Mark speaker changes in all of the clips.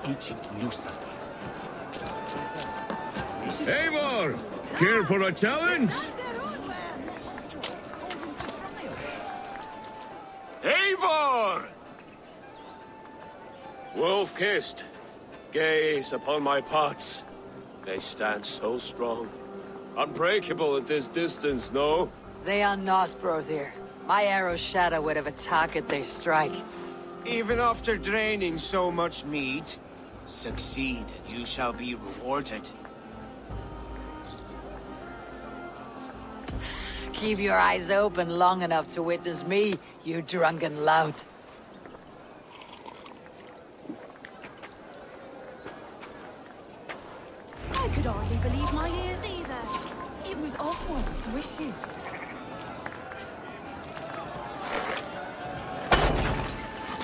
Speaker 1: Each looser.
Speaker 2: Eivor! Care for a challenge?
Speaker 3: Eivor! Wolf-kissed, gaze upon my pots. They stand so strong. Unbreakable at this distance, no?
Speaker 4: They are not, Brother. My arrows shatter whatever target they strike.
Speaker 5: Even after draining so much meat, succeed and you shall be rewarded.
Speaker 4: Keep your eyes open long enough to witness me, you drunken lout.
Speaker 6: I could hardly believe my ears either. It was Oswald's wishes.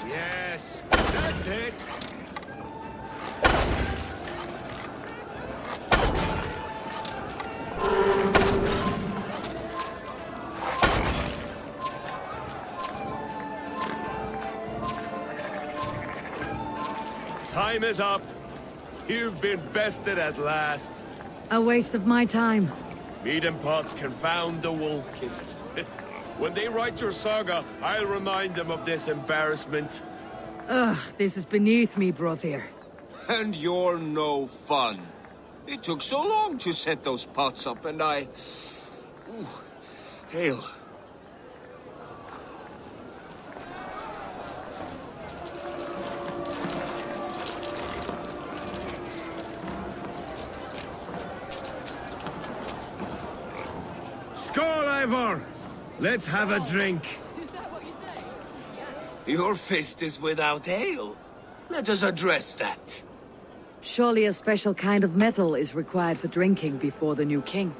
Speaker 3: Yes, that's it! Time is up. You've been bested at last.
Speaker 7: A waste of my time.
Speaker 3: Mead and Pots confound the wolf-kissed. When they write your saga, I'll remind them of this embarrassment.
Speaker 7: Ugh, this is beneath me, Brother.
Speaker 5: And you're no fun. It took so long to set those pots up, and I... Ooh, hail.
Speaker 2: Skål, Eivor! Let's have a drink.
Speaker 6: Is that what you say? Yes.
Speaker 5: Your fist is without ale. Let us address that.
Speaker 7: Surely a special kind of metal is required for drinking before the new king.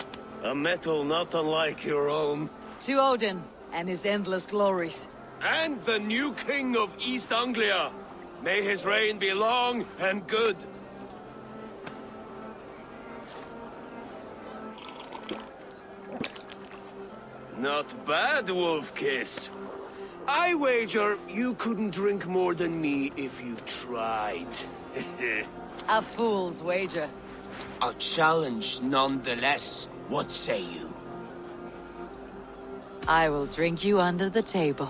Speaker 3: A metal not unlike your own.
Speaker 4: To Odin and his endless glories.
Speaker 3: And the new king of East Anglia. May his reign be long and good. Not bad, Wolf-kissed. I wager you couldn't drink more than me if you tried.
Speaker 4: A fool's wager.
Speaker 5: A challenge nonetheless. What say you?
Speaker 4: I will drink you under the table.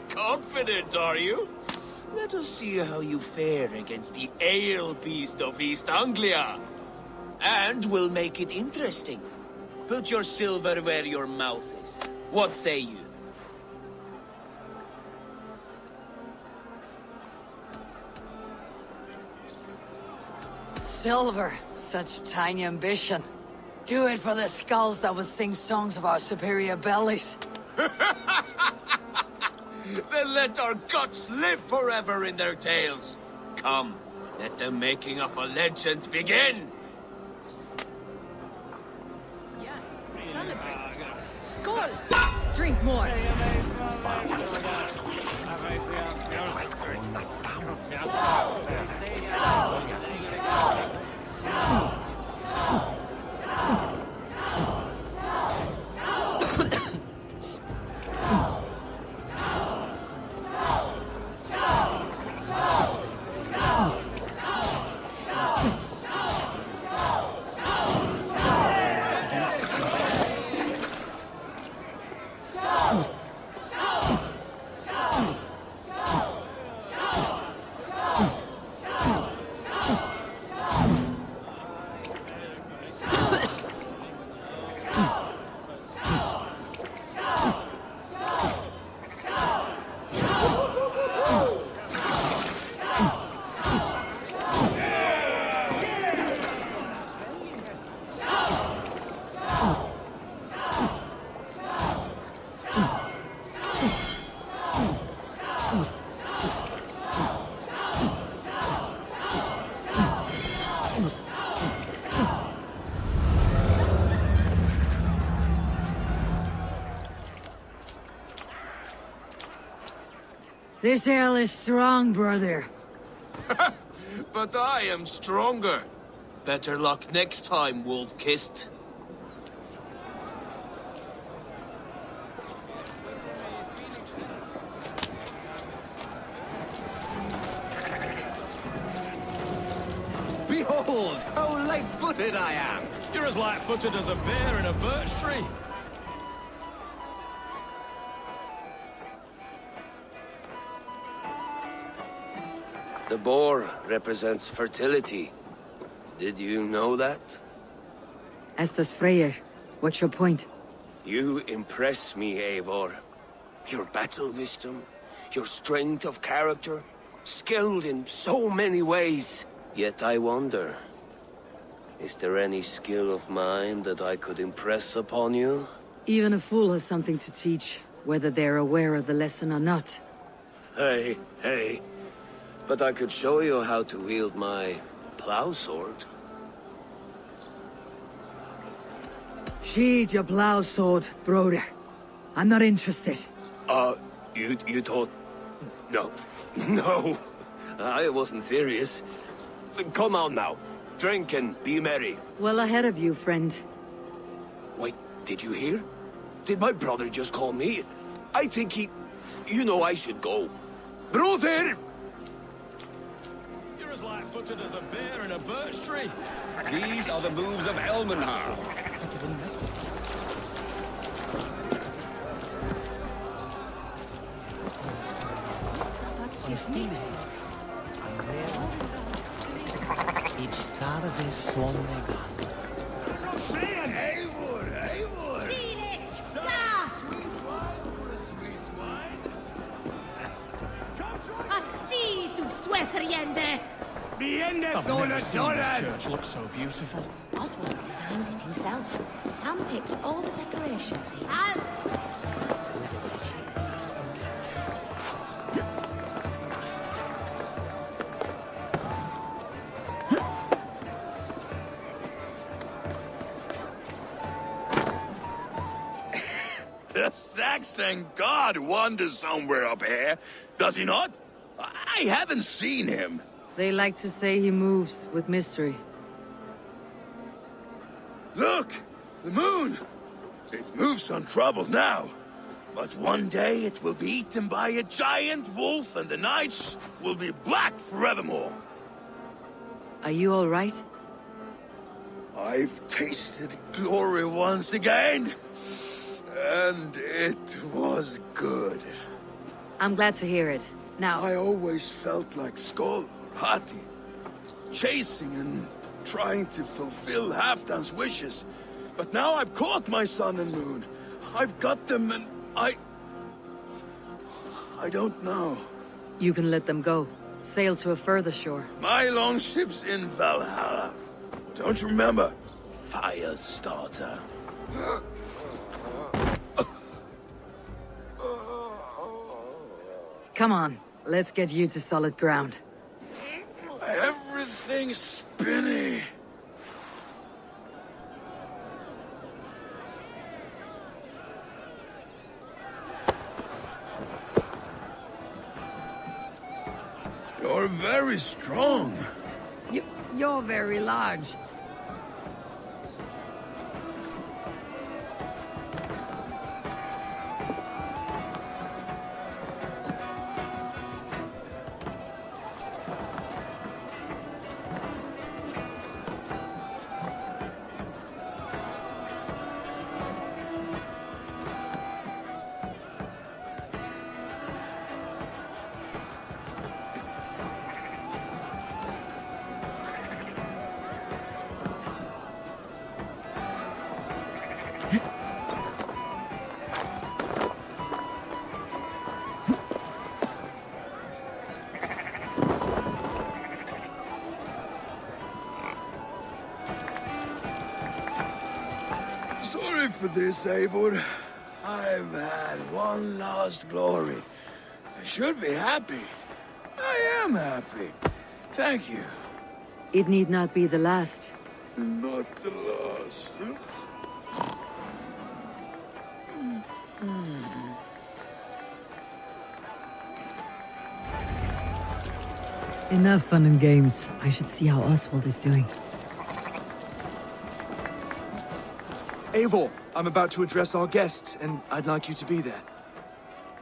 Speaker 5: Confident, are you? Let us see how you fare against the ale beast of East Anglia. And we'll make it interesting. Put your silver where your mouth is. What say you?
Speaker 4: Silver, such tiny ambition. Do it for the skulls that will sing songs of our superior bellies.
Speaker 5: Then let our guts live forever in their tails. Come, let the making of a legend begin.
Speaker 6: Yes, celebrate. Skål! Drink more.
Speaker 7: This ale is strong, brother.
Speaker 5: But I am stronger. Better luck next time, Wolf-kissed.
Speaker 1: Behold, how light-footed I am!
Speaker 8: You're as light-footed as a bear in a birch tree.
Speaker 3: The boar represents fertility. Did you know that?
Speaker 7: As does Freyr. What's your point?
Speaker 3: You impress me, Eivor. Your battle wisdom, your strength of character, skilled in so many ways. Yet I wonder, is there any skill of mine that I could impress upon you?
Speaker 7: Even a fool has something to teach, whether they're aware of the lesson or not.
Speaker 3: Hey. But I could show you how to wield my plow sword.
Speaker 7: Sheathe your plow sword, brother. I'm not interested.
Speaker 3: You thought... No, I wasn't serious. Come on now, drink and be merry.
Speaker 7: Well ahead of you, friend.
Speaker 3: Wait, did you hear? Did my brother just call me? I think he... You know I should go. Brother!
Speaker 8: You're as light-footed as a bear in a birch tree.
Speaker 1: These are the moves of Elmenhar. Each tarde sonnega.
Speaker 6: Asti, du Swetheriende!
Speaker 8: I've never seen this church look so beautiful.
Speaker 9: Oswald designed it himself. Handpicked all the decorations here.
Speaker 5: The Saxon god wanders somewhere up here, does he not? I haven't seen him.
Speaker 7: They like to say he moves with mystery.
Speaker 5: Look! The moon! It moves untroubled now. But one day it will be eaten by a giant wolf and the nights will be black forevermore.
Speaker 7: Are you all right?
Speaker 5: I've tasted glory once again. And it was good.
Speaker 7: I'm glad to hear it. Now,
Speaker 5: I always felt like Skoll or Hati, chasing and trying to fulfill Halfdan's wishes. But now I've caught my sun and moon. I've got them and I don't know.
Speaker 7: you can let them go. Sail to a further shore.
Speaker 5: My longship's in Valhalla. Don't you remember? Firestarter.
Speaker 7: Come on, let's get you to solid ground.
Speaker 5: Everything's spinny. You're very strong.
Speaker 7: You're very large.
Speaker 5: Sorry for this, Eivor. I've had one last glory. I should be happy. I am happy. Thank you.
Speaker 7: It need not be the last.
Speaker 5: Not the last.
Speaker 7: Enough fun and games. I should see how Oswald is doing.
Speaker 10: Eivor, I'm about to address our guests, and I'd like you to be there.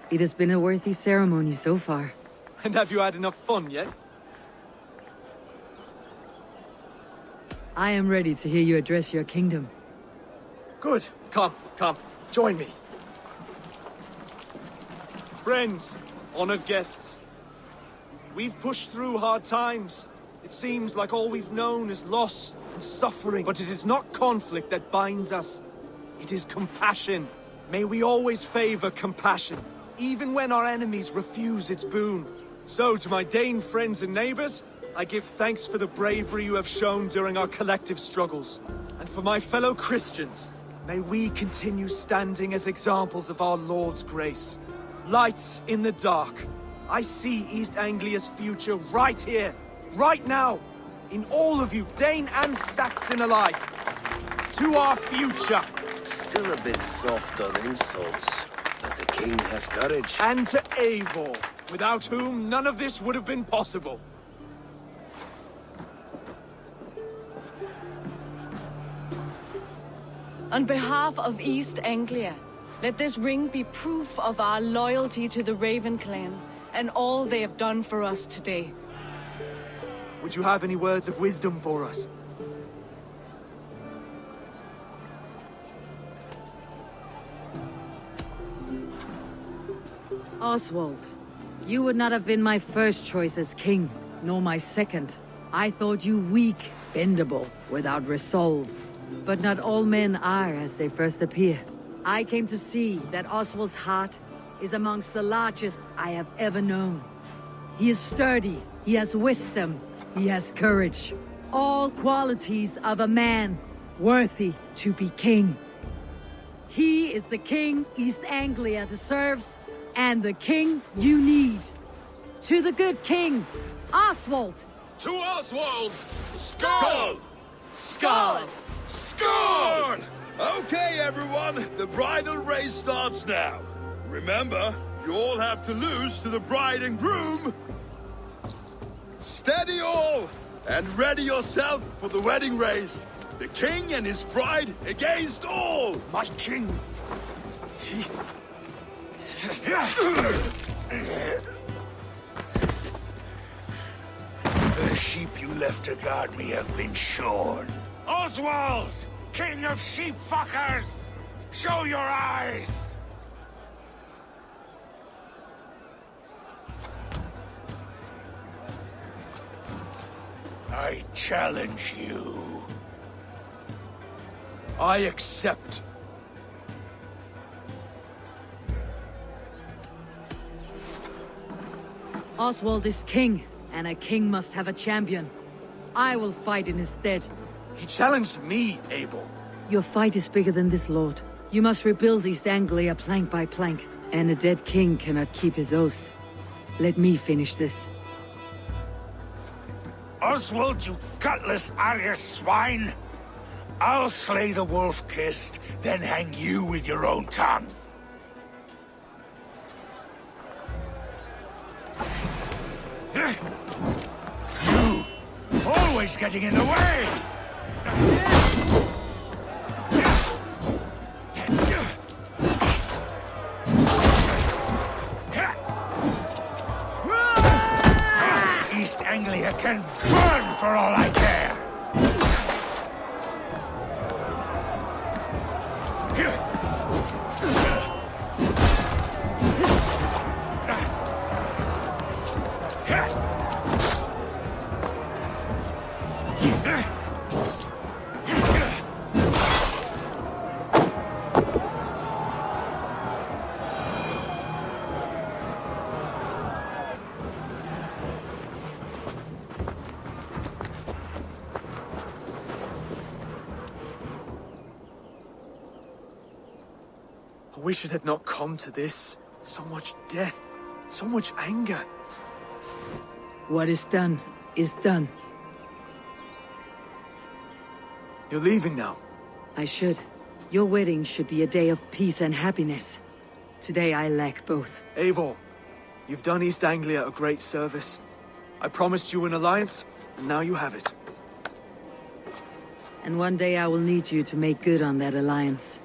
Speaker 7: It has been a worthy ceremony so far.
Speaker 10: And have you had enough fun yet?
Speaker 7: I am ready to hear you address your kingdom.
Speaker 10: Good. Come, come. Join me. Friends, honored guests. We've pushed through hard times. It seems like all we've known is loss and suffering. But it is not conflict that binds us. It is compassion. May we always favor compassion, even when our enemies refuse its boon. So, to my Dane friends and neighbors, I give thanks for the bravery you have shown during our collective struggles. And for my fellow Christians, may we continue standing as examples of our Lord's grace. Lights in the dark. I see East Anglia's future right here, right now, in all of you, Dane and Saxon alike. To our future.
Speaker 3: Still a bit soft on insults, but the king has courage.
Speaker 10: And to Eivor, without whom none of this would have been possible.
Speaker 11: On behalf of East Anglia, let this ring be proof of our loyalty to the Raven clan and all they have done for us today.
Speaker 10: Would you have any words of wisdom for us?
Speaker 7: Oswald, you would not have been my first choice as king, nor my second. I thought you weak, bendable, without resolve. But not all men are as they first appear. I came to see that Oswald's heart is amongst the largest I have ever known. He is sturdy, he has wisdom, he has courage. All qualities of a man worthy to be king. He is the king East Anglia deserves, and the king you need. To the good king, Oswald!
Speaker 5: To Oswald! Skull!
Speaker 10: Skull!
Speaker 5: Skull! Okay, everyone, the bridal race starts now. Remember, you all have to lose to the bride and groom. Steady all, and ready yourself for the wedding race. The king and his bride against all.
Speaker 8: My king! The sheep you left to guard me have been shorn. Oswald! King of sheep fuckers! Show your eyes! I challenge you.
Speaker 10: I accept.
Speaker 7: Oswald is king, and a king must have a champion. I will fight in his stead.
Speaker 10: He challenged me, Eivor.
Speaker 7: Your fight is bigger than this, Lord. You must rebuild East Anglia plank by plank, and a dead king cannot keep his oaths. Let me finish this.
Speaker 8: Oswald, you gutless Arya swine! I'll slay the wolf-kissed, then hang you with your own tongue. You! Always getting in the way! East Anglia can burn for all I care!
Speaker 10: I wish it had not come to this. So much death, so much anger.
Speaker 7: What is done, is done.
Speaker 10: You're leaving now.
Speaker 7: I should. Your wedding should be a day of peace and happiness. Today I lack both.
Speaker 10: Eivor, you've done East Anglia a great service. I promised you an alliance, and now you have it.
Speaker 7: And one day I will need you to make good on that alliance.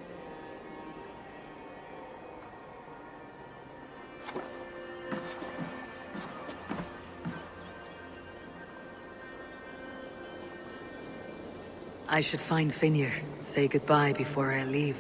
Speaker 7: I should find Finir, say goodbye before I leave.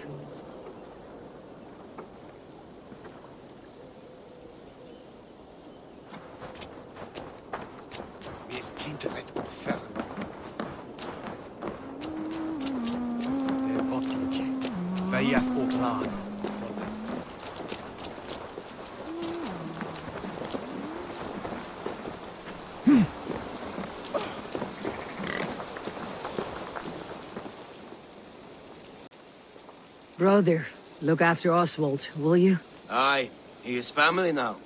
Speaker 7: Brother, look after Oswald, will you?
Speaker 3: Aye, he is family now.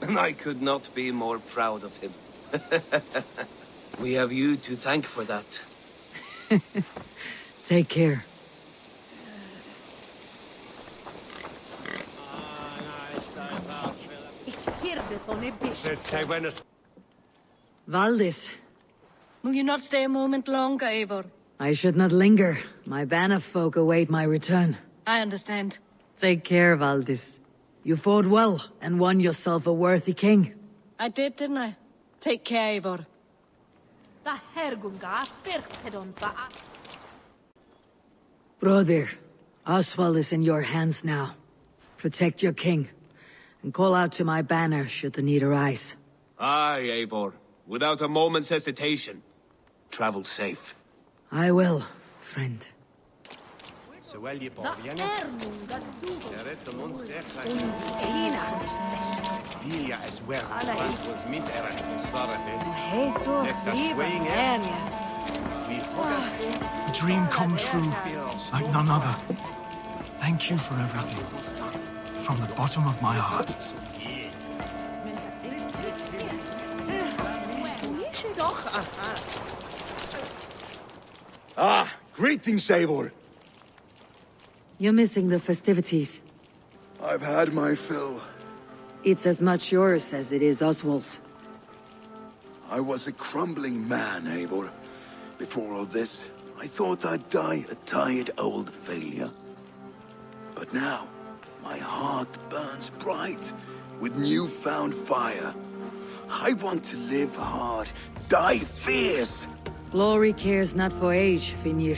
Speaker 3: And I could not be more proud of him. We have you to thank for that.
Speaker 7: Take care. Valdis,
Speaker 11: Will you not stay a moment longer, Eivor?
Speaker 7: I should not linger. My Banner folk await my return.
Speaker 11: I understand.
Speaker 7: Take care, Valdis. You fought well and won yourself a worthy king.
Speaker 11: I did, didn't I? Take care, Eivor.
Speaker 7: Brother, Oswald is in your hands now. Protect your king, and call out to my banner should the need arise.
Speaker 3: Aye, Eivor. Without a moment's hesitation. Travel safe.
Speaker 7: I will, friend.
Speaker 12: A dream come true, like none other. Thank you for everything. From the bottom of my heart.
Speaker 8: Ah, greetings, Eivor.
Speaker 7: You're missing the festivities.
Speaker 8: I've had my fill.
Speaker 7: It's as much yours as it is Oswald's.
Speaker 8: I was a crumbling man, Eivor. Before all this, I thought I'd die a tired old failure. But now, my heart burns bright with newfound fire. I want to live hard, die fierce.
Speaker 7: Glory cares not for age, Finir.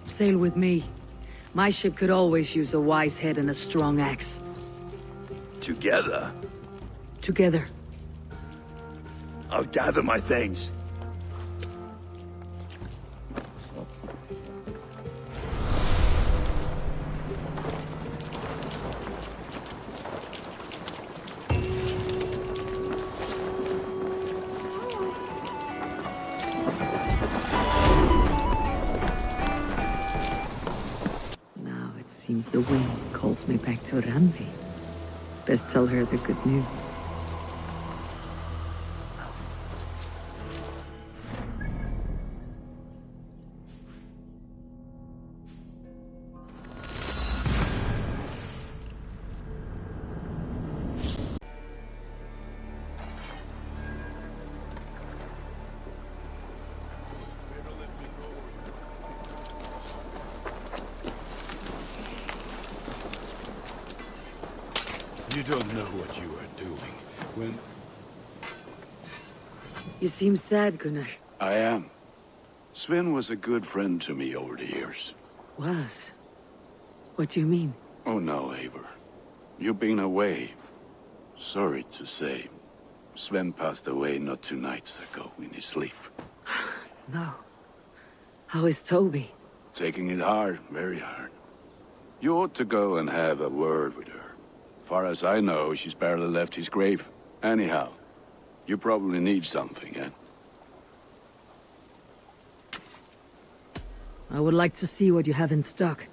Speaker 7: Sail with me. My ship could always use a wise head and a strong axe.
Speaker 8: Together?
Speaker 7: Together.
Speaker 8: I'll gather my things.
Speaker 7: Now it seems the wind calls me back to Randvi. Best tell her the good news.
Speaker 13: You don't know what you are doing. When...
Speaker 7: You seem sad, Gunnar.
Speaker 13: I am. Sven was a good friend to me over the years.
Speaker 7: Was? What do you mean?
Speaker 13: Oh no, Eivor. You've been away. Sorry to say. Sven passed away not 2 nights ago in his sleep.
Speaker 7: No. How is Toby?
Speaker 13: Taking it hard, very hard. You ought to go and have a word with her. Far as I know, she's barely left his grave. Anyhow, you probably need something, eh?
Speaker 7: I would like to see what you have in stock.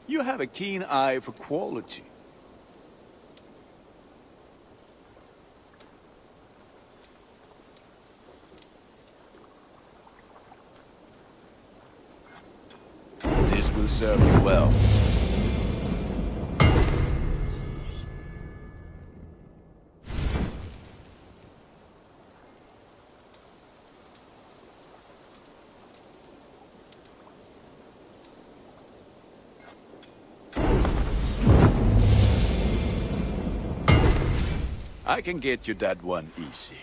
Speaker 13: You have a keen eye for quality. This will serve you well. I can get you that one easy.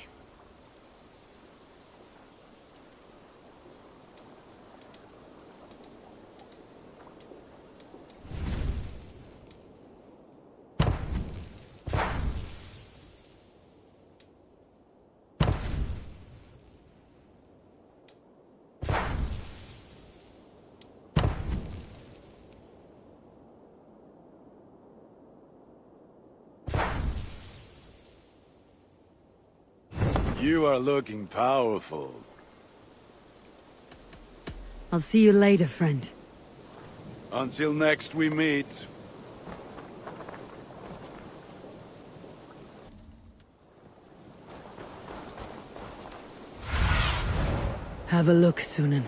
Speaker 13: You are looking powerful.
Speaker 7: I'll see you later, friend.
Speaker 13: Until next we meet.
Speaker 7: Have a look, Sunan.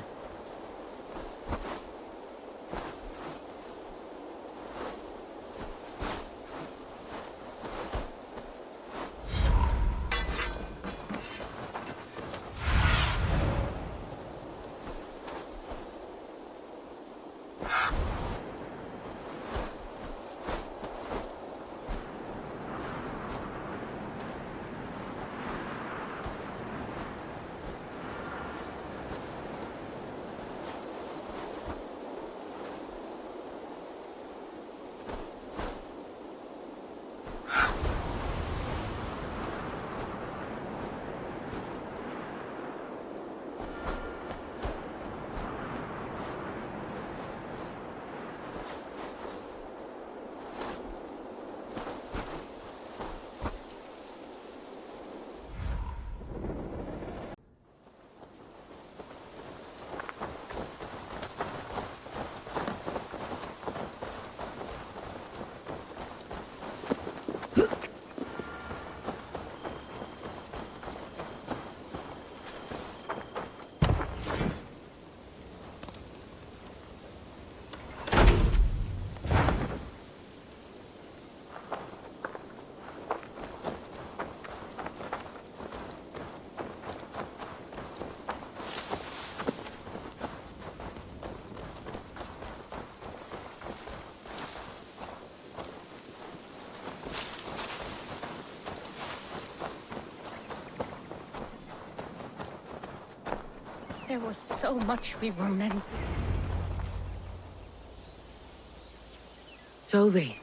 Speaker 11: There was so much we were meant to.
Speaker 7: Toby.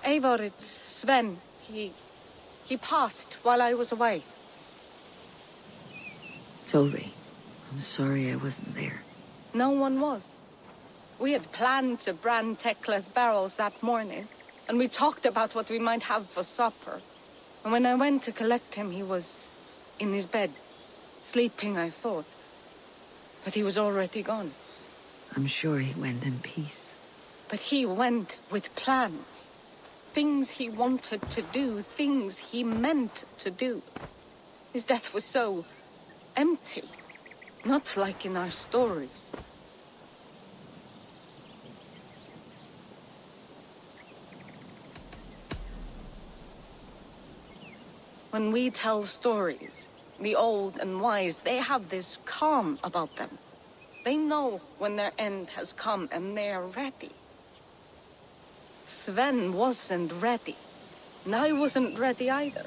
Speaker 11: Eivor, it's Sven. He passed while I was away.
Speaker 7: Toby, I'm sorry I wasn't there.
Speaker 11: No one was. We had planned to brand Tekla's barrels that morning, and we talked about what we might have for supper. And when I went to collect him, he was in his bed. Sleeping, I thought. But he was already gone.
Speaker 7: I'm sure he went in peace.
Speaker 11: But he went with plans. Things he wanted to do, things he meant to do. His death was so empty. Not like in our stories. When we tell stories, the old and wise, they have this calm about them. They know when their end has come and they're ready. Sven wasn't ready, and I wasn't ready either.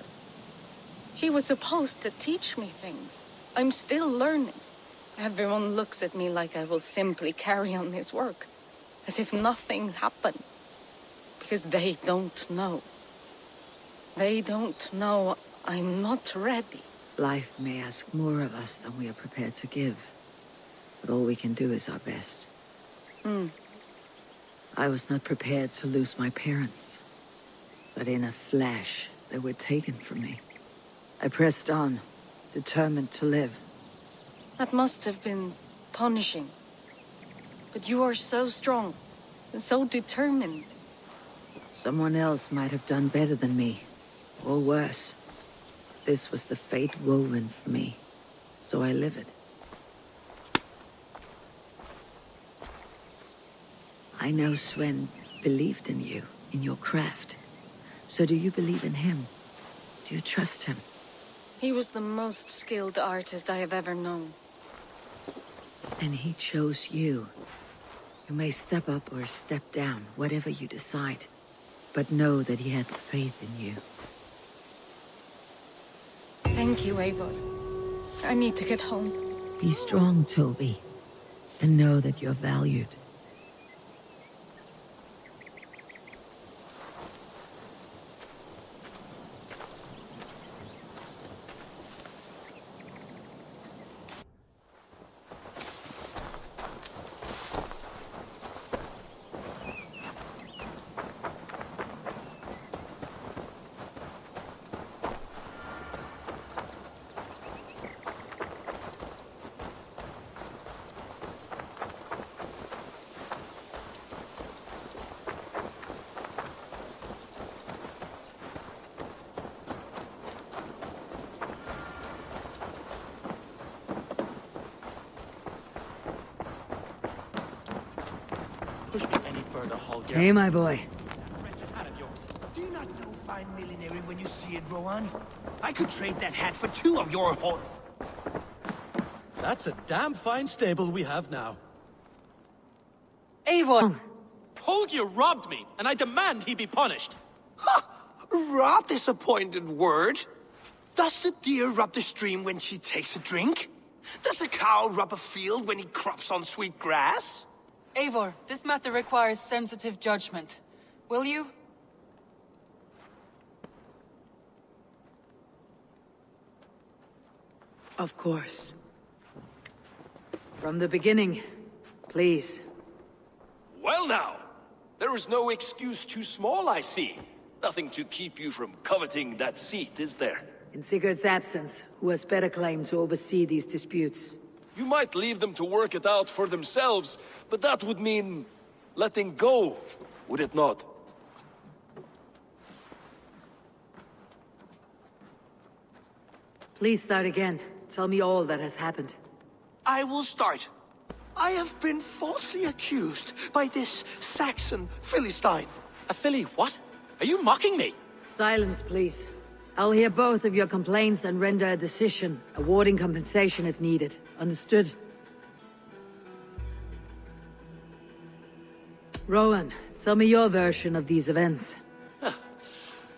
Speaker 11: He was supposed to teach me things. I'm still learning. Everyone looks at me like I will simply carry on his work, as if nothing happened. Because they don't know. They don't know I'm not ready.
Speaker 7: Life may ask more of us than we are prepared to give. But all we can do is our best. I was not prepared to lose my parents. But in a flash, they were taken from me. I pressed on, determined to live.
Speaker 11: That must have been punishing. But you are so strong, and so determined.
Speaker 7: Someone else might have done better than me, or worse. This was the fate woven for me, so I live it. I know Sven believed in you, in your craft. So do you believe in him? Do you trust him?
Speaker 11: He was the most skilled artist I have ever known.
Speaker 7: And he chose you. You may step up or step down, whatever you decide. But know that he had faith in you.
Speaker 11: Thank you, Eivor. I need to get home.
Speaker 7: Be strong, Toby. And know that you're valued.
Speaker 10: further, Holger.
Speaker 7: Hey, my boy.
Speaker 5: Do you not know fine millinery when you see it, Rowan? I could trade that hat for 2 of your whole...
Speaker 14: That's a damn fine stable we have now.
Speaker 7: Eivor!
Speaker 10: Holger robbed me, and I demand he be punished.
Speaker 5: Ha! Rot disappointed word. Does the deer rub the stream when she takes a drink? Does a cow rub a field when he crops on sweet grass?
Speaker 4: Eivor, this matter requires sensitive judgment. Will you?
Speaker 7: Of course. From the beginning, please.
Speaker 15: Well now, there is no excuse too small, I see. Nothing to keep you from coveting that seat, is there?
Speaker 7: In Sigurd's absence, who has better claim to oversee these disputes?
Speaker 15: You might leave them to work it out for themselves, but that would mean letting go, would it not?
Speaker 7: Please start again. Tell me all that has happened.
Speaker 5: I will start. I have been falsely accused by this Saxon Philistine.
Speaker 10: A Philly what? Are you mocking me?
Speaker 7: Silence, please. I'll hear both of your complaints and render a decision, awarding compensation if needed. Understood? Rowan, tell me your version of these events.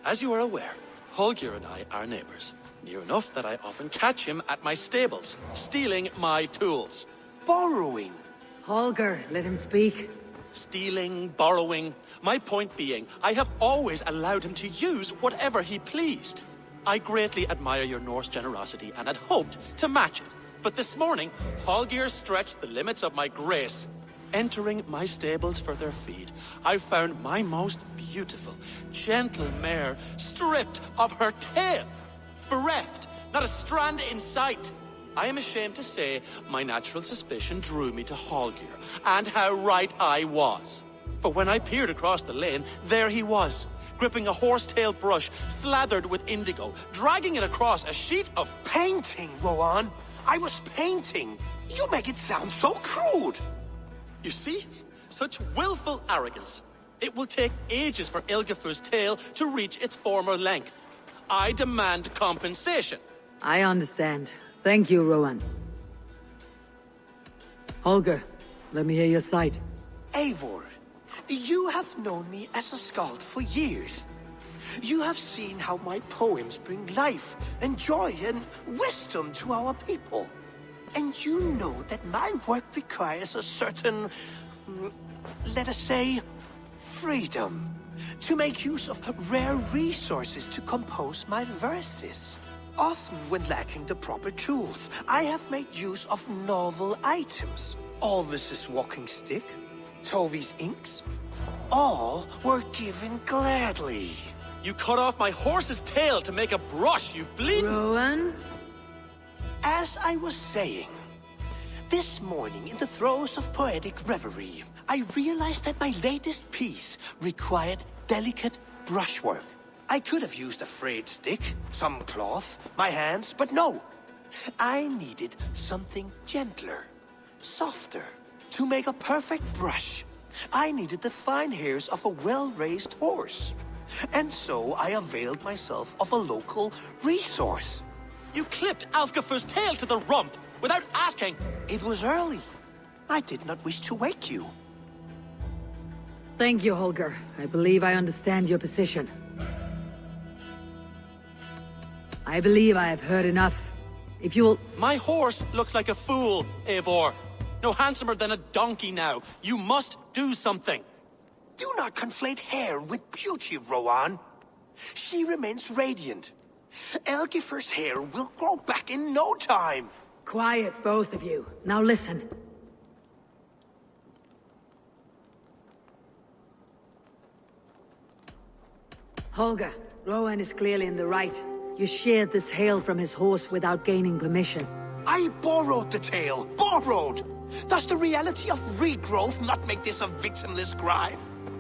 Speaker 14: As you are aware, Holger and I are neighbors. Near enough that I often catch him at my stables, stealing my tools.
Speaker 5: Borrowing.
Speaker 7: Holger, let him speak.
Speaker 14: Stealing, borrowing. My point being, I have always allowed him to use whatever he pleased. I greatly admire your Norse generosity and had hoped to match it. But this morning, Holger stretched the limits of my grace. Entering my stables for their feed, I found my most beautiful, gentle mare stripped of her tail. Bereft, not a strand in sight. I am ashamed to say my natural suspicion drew me to Holger, and how right I was. For when I peered across the lane, there he was, gripping a horsetail brush slathered with indigo, dragging it across a sheet of...
Speaker 5: Painting, Rowan. I was painting. You make it sound so crude.
Speaker 14: You see? Such willful arrogance. It will take ages for Ilgafur's tail to reach its former length. I demand compensation.
Speaker 7: I understand. Thank you, Rowan. Holger, let me hear your side.
Speaker 5: Eivor, you have known me as a skald for years. You have seen how my poems bring life and joy and wisdom to our people. And you know that my work requires a certain, let us say, freedom to make use of rare resources to compose my verses. Often when lacking the proper tools, I have made use of novel items. Alvis's walking stick, Tovi's inks, all were given gladly.
Speaker 14: You cut off my horse's tail to make a brush, you bleed...
Speaker 7: Rowan?
Speaker 5: As I was saying, this morning in the throes of poetic reverie, I realized that my latest piece required delicate brushwork. I could have used a frayed stick, some cloth, my hands, but no. I needed something gentler, softer. To make a perfect brush, I needed the fine hairs of a well-raised horse. And so I availed myself of a local resource.
Speaker 14: You clipped Alfgafur's tail to the rump without asking.
Speaker 5: It was early. I did not wish to wake you.
Speaker 7: Thank you, Holger. I believe I understand your position. I believe I have heard enough. If you will...
Speaker 14: My horse looks like a fool, Eivor. No handsomer than a donkey now. You must do something.
Speaker 5: Do not conflate hair with beauty, Rowan. She remains radiant. Elgifur's hair will grow back in no time.
Speaker 7: Quiet, both of you. Now listen. Holger, Rowan is clearly in the right. You sheared the tail from his horse without gaining permission.
Speaker 5: I borrowed the tail. Borrowed! Does the reality of regrowth not make this a victimless crime?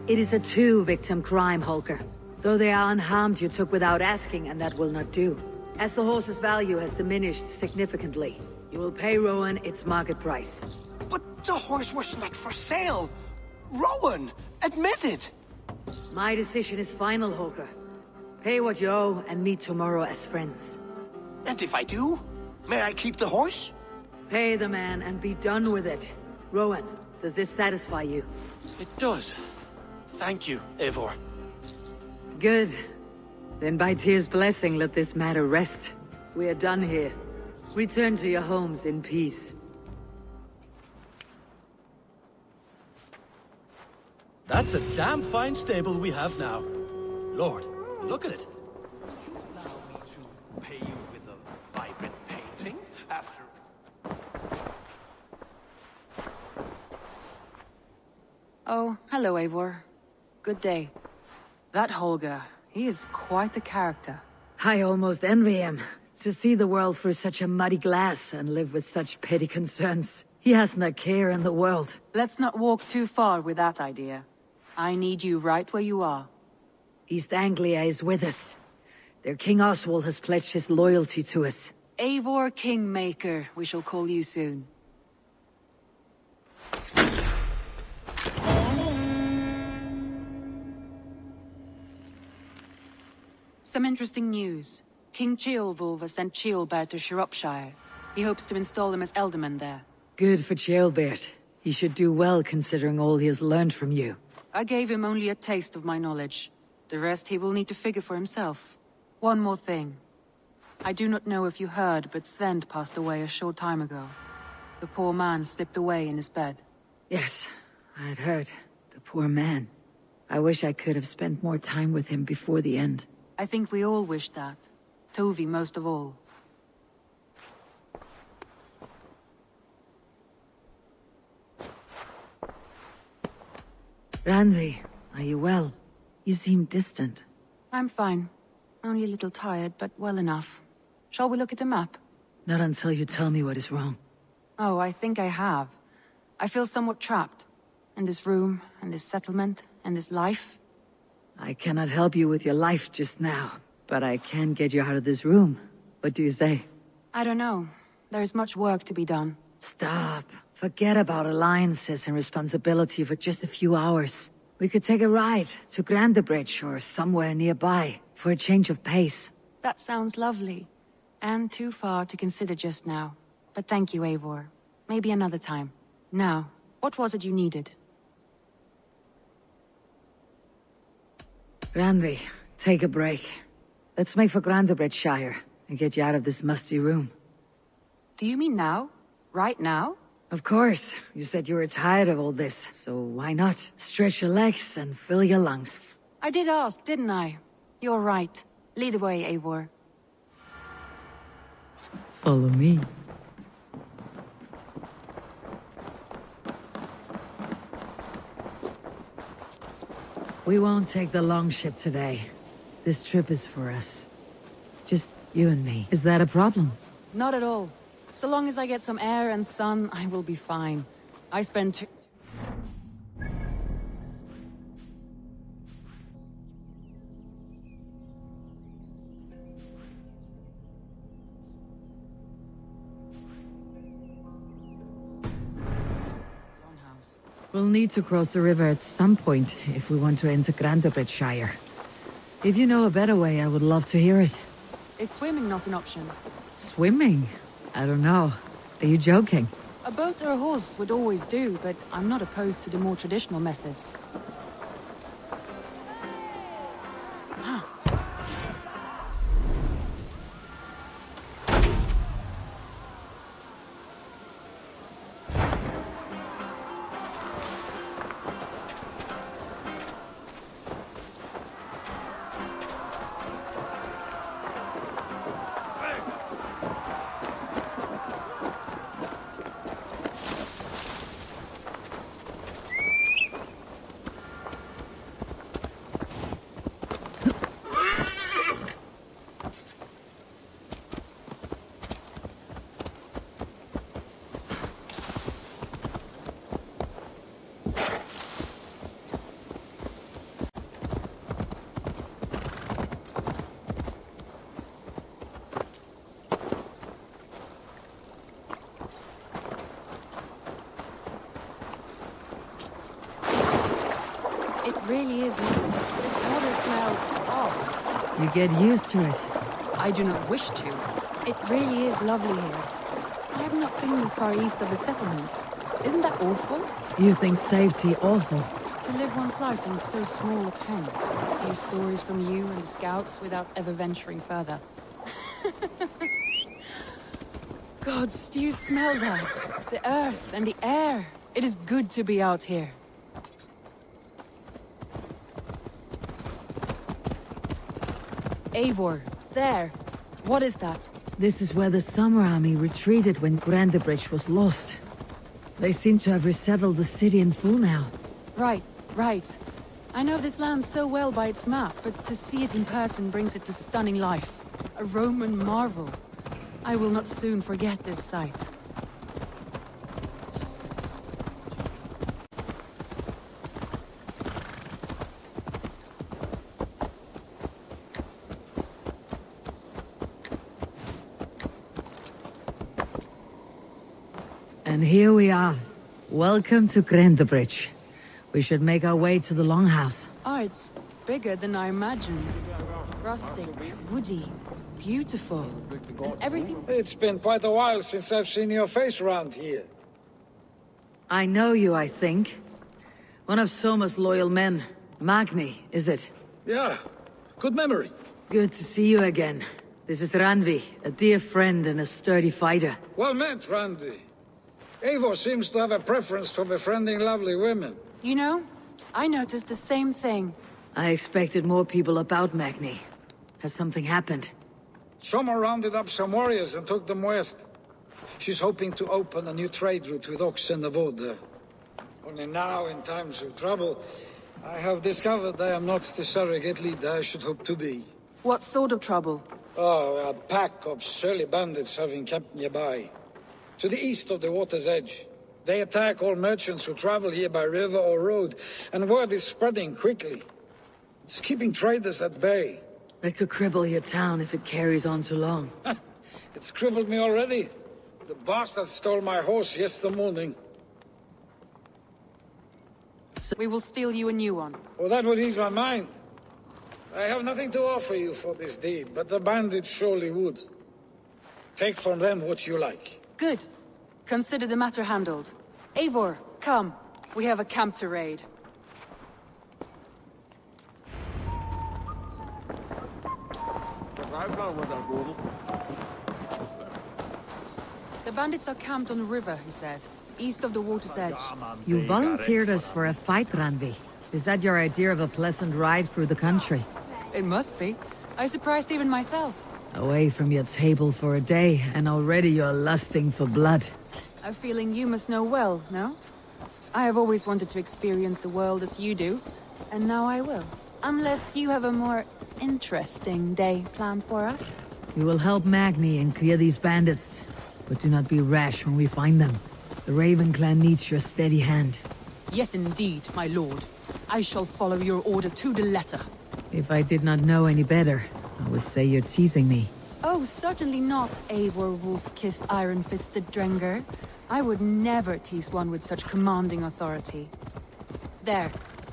Speaker 7: It is a two-victim crime, Holger. Though they are unharmed, you took without asking, and that will not do. As the horse's value has diminished significantly, you will pay Rowan its market price.
Speaker 5: But the horse was not for sale. Rowan, Admit it!
Speaker 7: My decision is final, Holger. Pay what you owe and meet tomorrow as friends.
Speaker 5: And if I do, may I keep the horse?
Speaker 7: Pay the man and be done with it. Rowan, does this satisfy you?
Speaker 14: It does. Thank you, Eivor.
Speaker 7: Good. Then by Tyr's blessing, let this matter rest. We are done here. Return to your homes in peace.
Speaker 16: That's a damn fine stable we have now. Lord, look at it.
Speaker 10: Would you allow me to pay you with a vibrant painting after...
Speaker 17: Oh, hello, Eivor. Good day. That Holger, he is quite the character.
Speaker 7: I almost envy him. To see the world through such a muddy glass and live with such petty concerns. He hasn't a care in the world.
Speaker 17: Let's not walk too far with that idea. I need you right where you are.
Speaker 7: East Anglia is with us. Their King Oswald has pledged his loyalty to us.
Speaker 17: Eivor Kingmaker, we shall call you soon. Some interesting news. King Ceolwulf has sent Ceolbert to Shropshire. He hopes to install him as Ealdorman there.
Speaker 7: Good for Ceolbert. He should do well considering all he has learned from you.
Speaker 17: I gave him only a taste of my knowledge. The rest he will need to figure for himself. One more thing. I do not know if you heard, but Sven passed away a short time ago. The poor man slipped away in his bed.
Speaker 7: Yes, I had heard. The poor man. I wish I could have spent more time with him before the end.
Speaker 17: I think we all wish that. Tovi most of all.
Speaker 7: Randvi, are you well? You seem distant.
Speaker 17: I'm fine. Only a little tired, but well enough. Shall we look at the map?
Speaker 7: Not until you tell me what is wrong.
Speaker 17: Oh, I think I have. I feel somewhat trapped. In this room, in this settlement, in this life.
Speaker 7: I cannot help you with your life just now, but I can get you out of this room. What do you say?
Speaker 17: I don't know. There is much work to be done.
Speaker 7: Stop. Forget about alliances and responsibility for just a few hours. We could take a ride to Grandebridge or somewhere nearby for a change of pace.
Speaker 17: That sounds lovely. And too far to consider just now. But thank you, Eivor. Maybe another time. Now, what was it you needed?
Speaker 7: Randvi, take a break. Let's make for Grandebridgeshire and get you out of this musty room.
Speaker 17: Do you mean now? Right now?
Speaker 7: Of course. You said you were tired of all this, so why not? Stretch your legs and fill your lungs.
Speaker 17: I did ask, didn't I? You're right. Lead the way, Eivor.
Speaker 7: Follow me. We won't take the long ship today. This trip is for us. Just you and me. Is that a problem?
Speaker 17: Not at all. So long as I get some air and sun, I will be fine. I spend
Speaker 7: We'll need to cross the river at some point if we want to enter Grandebridgeshire. If you know a better way, I would love to hear it.
Speaker 17: Is swimming not an option?
Speaker 7: Swimming? I don't know. Are you joking?
Speaker 17: A boat or a horse would always do, but I'm not opposed to the more traditional methods. really is lovely. This water smells off.
Speaker 7: You get used to it.
Speaker 17: I do not wish to. It really is lovely here. I have not been this far east of the settlement. Isn't that awful?
Speaker 7: You think safety awful?
Speaker 17: To live one's life in so small a pen. Hear stories from you and the scouts without ever venturing further. Gods, do you smell that? The earth and the air. It is good to be out here. Eivor, there. What is that?
Speaker 7: This is where the Summer Army retreated when Grandebridge was lost. They seem to have resettled the city in full now.
Speaker 17: Right. I know this land so well by its map, but to see it in person brings it to stunning life. A Roman marvel. I will not soon forget this sight.
Speaker 7: And here we are. Welcome to Grandebridge. We should make our way to the Longhouse.
Speaker 17: Oh, it's bigger than I imagined. Rustic, woody, beautiful. And everything...
Speaker 18: It's been quite a while since I've seen your face around here.
Speaker 7: I know you, I think. One of Soma's loyal men. Magni, is it?
Speaker 18: Yeah, good memory.
Speaker 7: Good to see you again. This is Randvi, a dear friend and a sturdy fighter.
Speaker 18: Well met, Randvi. Eivor seems to have a preference for befriending lovely women.
Speaker 17: You know, I noticed the same thing.
Speaker 7: I expected more people about Magni. Has something happened?
Speaker 18: Soma rounded up some warriors and took them west. She's hoping to open a new trade route with oxen of wood there. Only now, in times of trouble, I have discovered I am not the surrogate leader I should hope to be.
Speaker 17: What sort of trouble?
Speaker 18: Oh, a pack of surly bandits have encamped nearby. To the east of the water's edge. They attack all merchants who travel here by river or road, and word is spreading quickly. It's keeping traders at bay.
Speaker 7: That could cripple your town if it carries on too long.
Speaker 18: It's crippled me already. The bastard stole my horse yesterday morning.
Speaker 17: We will steal you a new one.
Speaker 18: Well, that would ease my mind. I have nothing to offer you for this deed, but the bandits surely would. Take from them what you like.
Speaker 17: Good. Consider the matter handled. Eivor, come. We have a camp to raid. The bandits are camped on the river, he said. East of the water's edge.
Speaker 7: You volunteered us for a fight, Randvi. Is that your idea of a pleasant ride through the country?
Speaker 17: It must be. I surprised even myself.
Speaker 7: Away from your table for a day, and already you're lusting for blood.
Speaker 17: A feeling you must know well, no? I have always wanted to experience the world as you do, and now I will. Unless you have a more interesting day planned for us.
Speaker 7: We will help Magni and clear these bandits, but do not be rash when we find them. The Raven clan needs your steady hand.
Speaker 17: Yes, indeed, my lord. I shall follow your order to the letter.
Speaker 7: If I did not know any better, I would say you're teasing me.
Speaker 17: Oh, certainly not, Eivor wolf-kissed iron-fisted Drenger. I would never tease one with such commanding authority. There,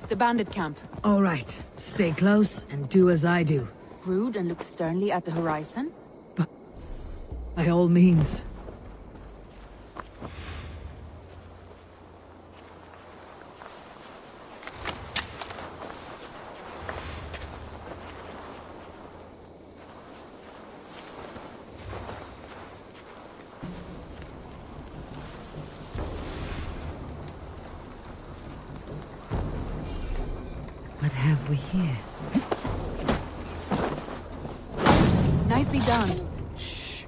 Speaker 17: the bandit camp.
Speaker 7: All right, stay close and do as I do.
Speaker 17: Brood and look sternly at the horizon?
Speaker 7: By all means. What have we here?
Speaker 17: Nicely done.
Speaker 7: Shh.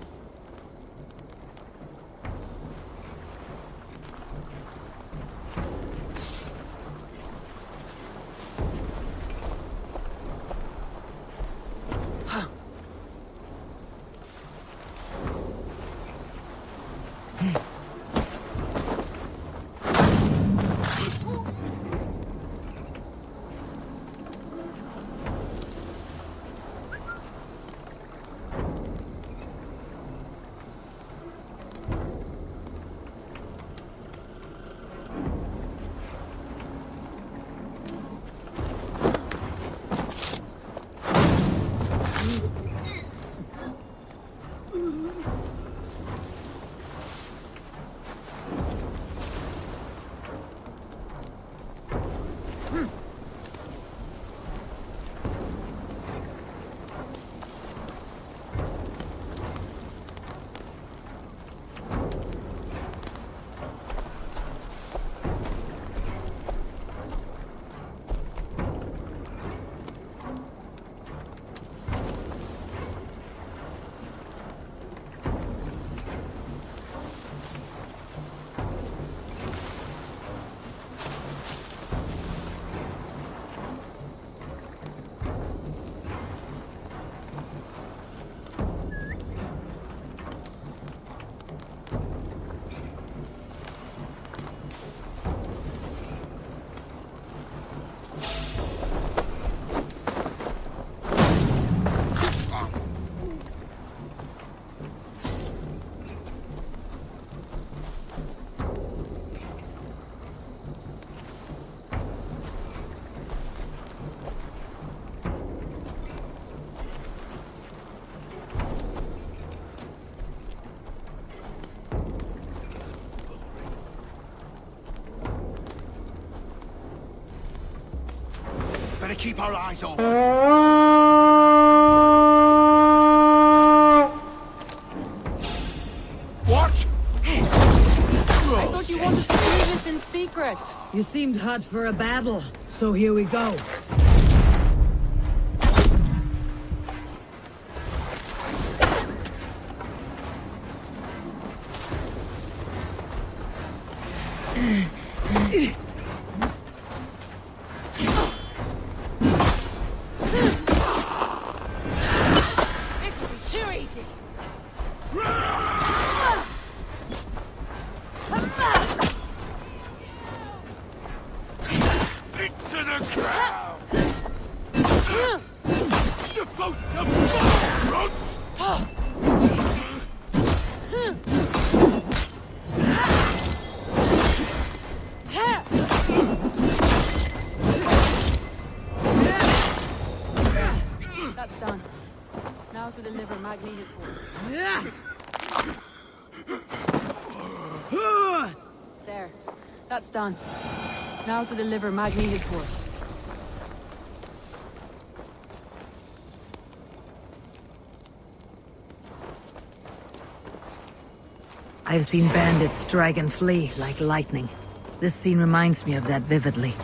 Speaker 8: keep our eyes open. What?
Speaker 17: I thought you wanted to do this in secret.
Speaker 7: You seemed hot for a battle, so here we go.
Speaker 6: This will be too easy.
Speaker 8: Into the ground! Supposed to
Speaker 17: That's done. Now to deliver Magni his horse. There. That's done. Now to deliver Magni his horse.
Speaker 7: I've seen bandits strike and flee like lightning. This scene reminds me of that vividly.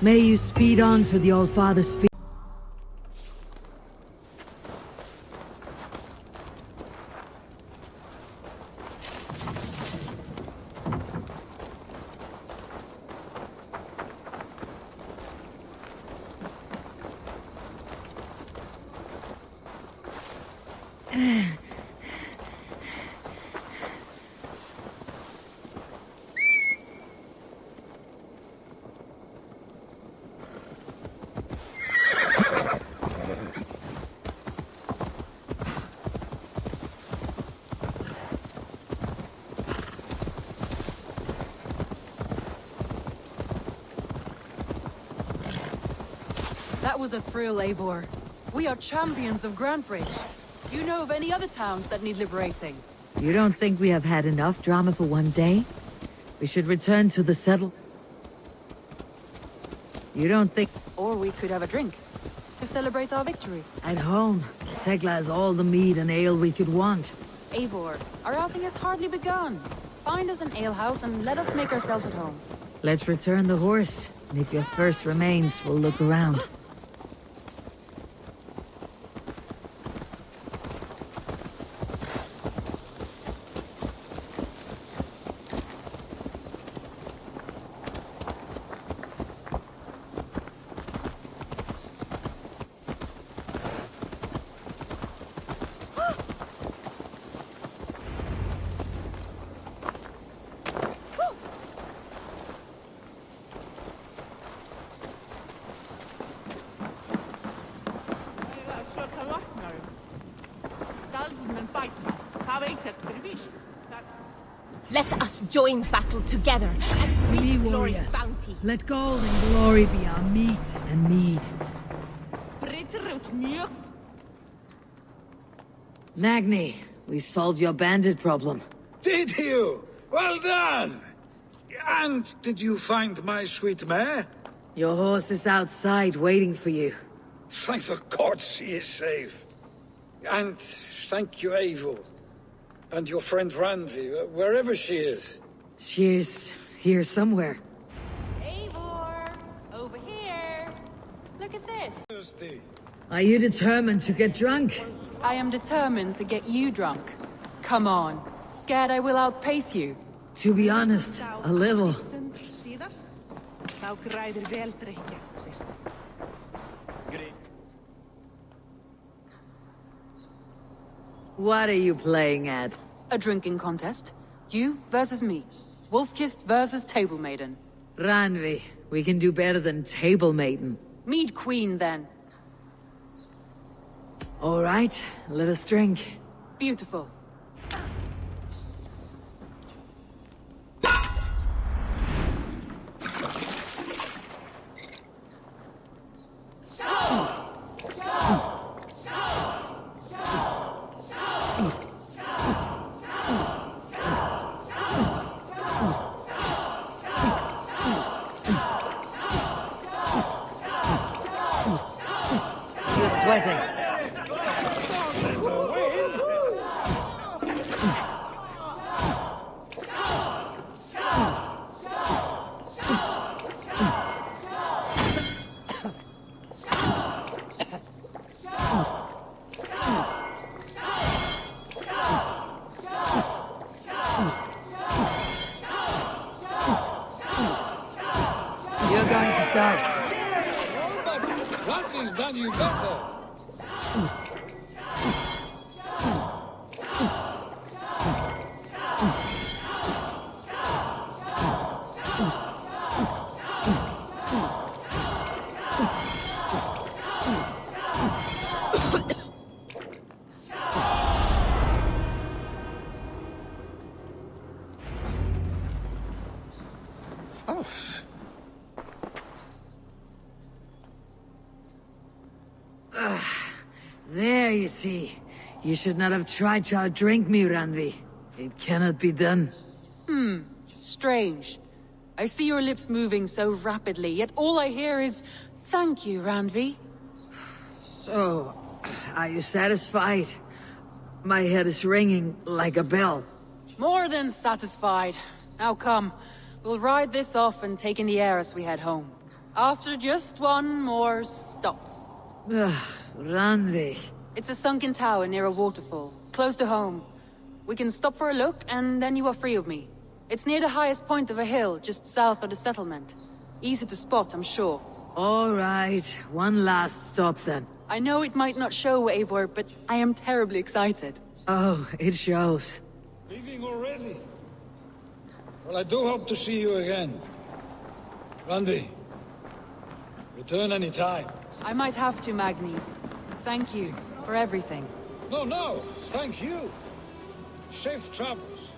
Speaker 7: May you speed on to the Old Father's feet.
Speaker 17: That was a thrill, Eivor. We are champions of Grantbridge. Do you know of any other towns that need liberating?
Speaker 7: You don't think we have had enough drama for one day? We should return to the settle. You don't think...
Speaker 17: Or we could have a drink to celebrate our victory.
Speaker 7: At home, Tekla has all the mead and ale we could want.
Speaker 17: Eivor, our outing has hardly begun. Find us an alehouse and let us make ourselves at home.
Speaker 7: Let's return the horse, and if your thirst remains, we'll look around.
Speaker 19: Let us join battle together and
Speaker 7: Me,
Speaker 19: reap glorious
Speaker 7: warrior.
Speaker 19: bounty.
Speaker 7: Let gold and glory be our meat and mead. Magni, we solved your bandit problem.
Speaker 18: Did you? Well done! And did you find my sweet mare?
Speaker 7: Your horse is outside waiting for you.
Speaker 18: Thank the gods he is safe. And thank you, Eivor. And your friend Randi, wherever she is.
Speaker 7: She's here somewhere.
Speaker 17: Eivor! Over here! Look at this!
Speaker 7: Are you determined to get drunk?
Speaker 17: I am determined to get you drunk. Come on. Scared I will outpace you?
Speaker 7: To be honest, a little. What are you playing at?
Speaker 17: A drinking contest. You versus me. Wolf-kissed versus Table Maiden.
Speaker 7: Ranvi, we can do better than Table Maiden.
Speaker 17: Mead Queen, then.
Speaker 7: All right, let us drink.
Speaker 17: Beautiful.
Speaker 7: You're sweating. You're going to start.
Speaker 18: What is done you better?
Speaker 7: There, you see. You should not have tried to outdrink me, Ranvi. It cannot be done.
Speaker 17: Strange. I see your lips moving so rapidly, yet all I hear is, "Thank you, Ranvi."
Speaker 7: So, are you satisfied? My head is ringing like a bell.
Speaker 17: More than satisfied. Now come, we'll ride this off and take in the air as we head home. After just one more stop.
Speaker 7: Ranvi.
Speaker 17: It's a sunken tower near a waterfall, close to home. We can stop for a look, and then you are free of me. It's near the highest point of a hill, just south of the settlement. Easy to spot, I'm sure.
Speaker 7: All right, one last stop then.
Speaker 17: I know it might not show, Eivor, but I am terribly excited.
Speaker 7: Oh, it shows.
Speaker 18: Leaving already? Well, I do hope to see you again. Randy, return any time.
Speaker 17: I might have to, Magni. Thank you for everything.
Speaker 18: No, thank you. Safe travels.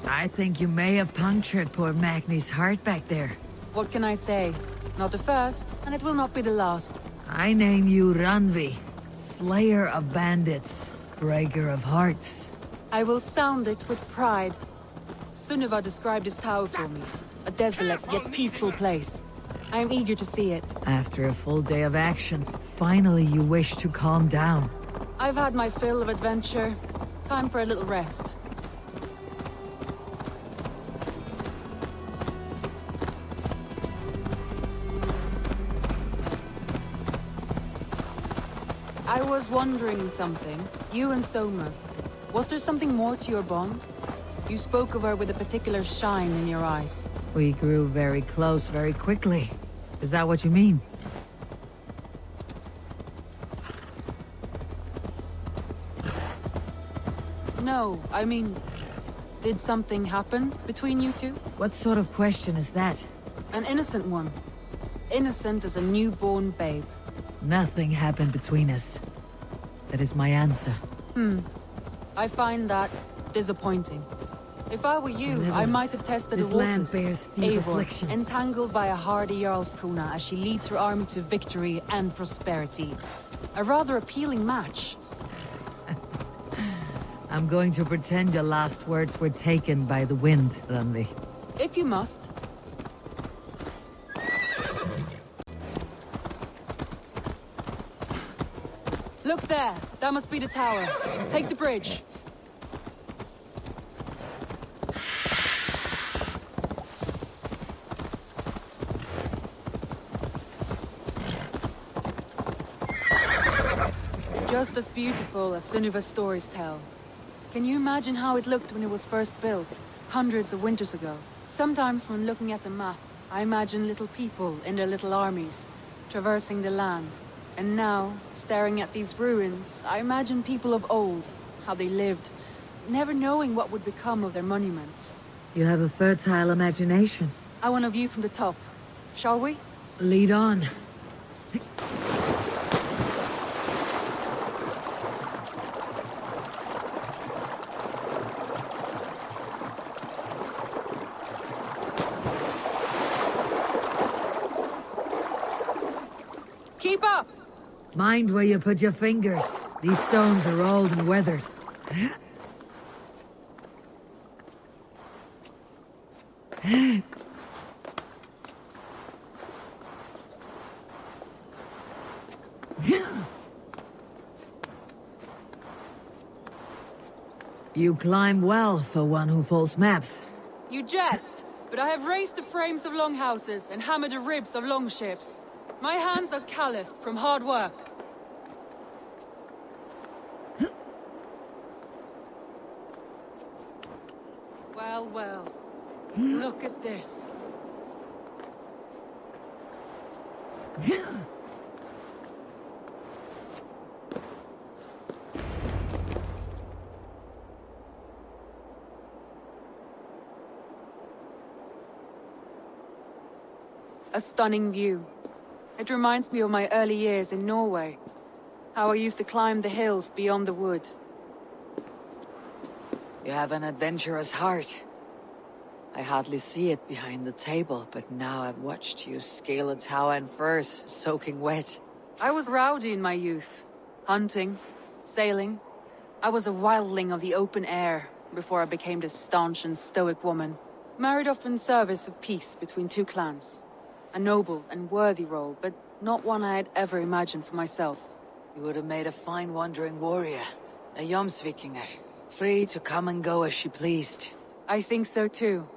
Speaker 7: I think you may have punctured poor Magni's heart back there.
Speaker 17: What can I say? Not the first, and it will not be the last.
Speaker 7: I name you Ranvi, Slayer of Bandits, Breaker of Hearts.
Speaker 17: I will sound it with pride. Sunniva described this tower for me. A desolate yet peaceful place. I am eager to see it.
Speaker 7: After a full day of action, finally you wish to calm down.
Speaker 17: I've had my fill of adventure. Time for a little rest. I was wondering something. You and Soma. Was there something more to your bond? You spoke of her with a particular shine in your eyes.
Speaker 7: We grew very close very quickly. Is that what you mean?
Speaker 17: No, I mean... Did something happen between you two?
Speaker 7: What sort of question is that?
Speaker 17: An innocent one. Innocent as a newborn babe.
Speaker 7: Nothing happened between us. That is my answer.
Speaker 17: I find that disappointing. If I were you, I might have tested the
Speaker 7: This land
Speaker 17: waters.
Speaker 7: bears deep
Speaker 17: Eivor,
Speaker 7: affliction.
Speaker 17: entangled by a hardy Jarlskona as she leads her army to victory and prosperity. A rather appealing match.
Speaker 7: I'm going to pretend your last words were taken by the wind, Ranvi.
Speaker 17: If you must. Look there! That must be the tower. Take the bridge. just as beautiful as Sunniva's stories tell. Can you imagine how it looked when it was first built, hundreds of winters ago? Sometimes when looking at a map, I imagine little people in their little armies, traversing the land. And now, staring at these ruins, I imagine people of old, how they lived, never knowing what would become of their monuments.
Speaker 7: You have a fertile imagination.
Speaker 17: I want a view from the top. Shall we?
Speaker 7: Lead on.
Speaker 17: Keep up!
Speaker 7: Mind where you put your fingers. These stones are old and weathered. You climb well for one who folds maps.
Speaker 17: You jest, but I have raised the frames of longhouses and hammered the ribs of longships. My hands are calloused from hard work. Well, well. Look at this. A stunning view. It reminds me of my early years in Norway. How I used to climb the hills beyond the wood.
Speaker 4: You have an adventurous heart. I hardly see it behind the table, but now I've watched you scale a tower in furs, soaking wet.
Speaker 17: I was rowdy in my youth. Hunting, sailing. I was a wildling of the open air, before I became this staunch and stoic woman. Married off in service of peace between two clans. A noble and worthy role, but not one I had ever imagined for myself.
Speaker 4: You would have made a fine wandering warrior. A Jomsvikinger. Free to come and go as she pleased.
Speaker 17: I think so too.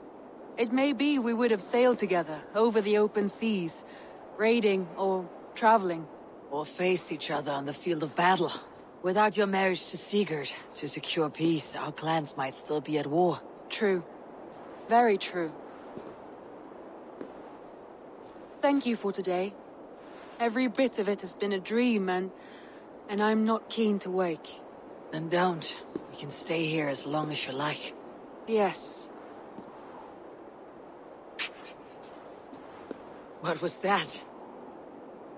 Speaker 17: It may be we would have sailed together, over the open seas, raiding or traveling.
Speaker 4: Or faced each other on the field of battle. Without your marriage to Sigurd, to secure peace, our clans might still be at war.
Speaker 17: True. Very true. Thank you for today. Every bit of it has been a dream, and I'm not keen to wake.
Speaker 4: Then don't. We can stay here as long as you like.
Speaker 17: Yes.
Speaker 4: What was that?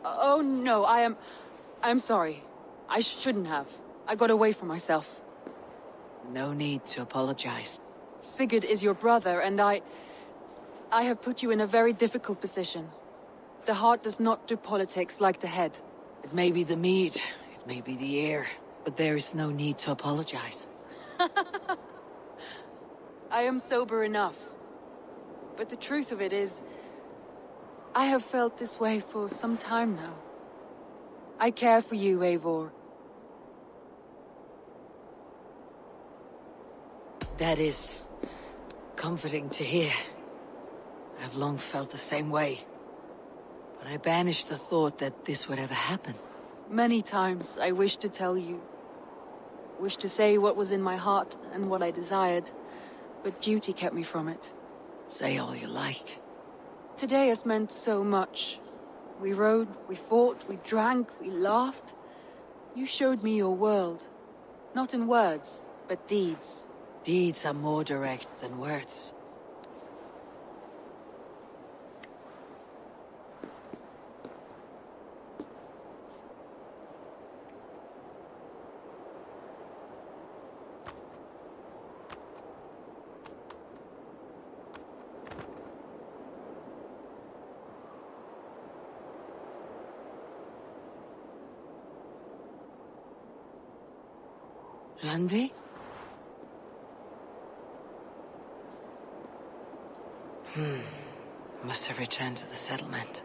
Speaker 17: Oh no, I'm sorry. I shouldn't have. I got away from myself.
Speaker 4: No need to apologize.
Speaker 17: Sigurd is your brother, and I have put you in a very difficult position. The heart does not do politics like the head.
Speaker 4: It may be the mead, it may be the air, but there is no need to apologize.
Speaker 17: I am sober enough. But the truth of it is, I have felt this way for some time now. I care for you, Eivor.
Speaker 4: That is comforting to hear. I've long felt the same way. But I banished the thought that this would ever happen.
Speaker 17: Many times I wished to tell you. Wished to say what was in my heart and what I desired. But duty kept me from it.
Speaker 4: Say all you like.
Speaker 17: Today has meant so much. We rode, we fought, we drank, we laughed. You showed me your world. Not in words, but deeds.
Speaker 4: Deeds are more direct than words. Randvi? Must have returned to the settlement.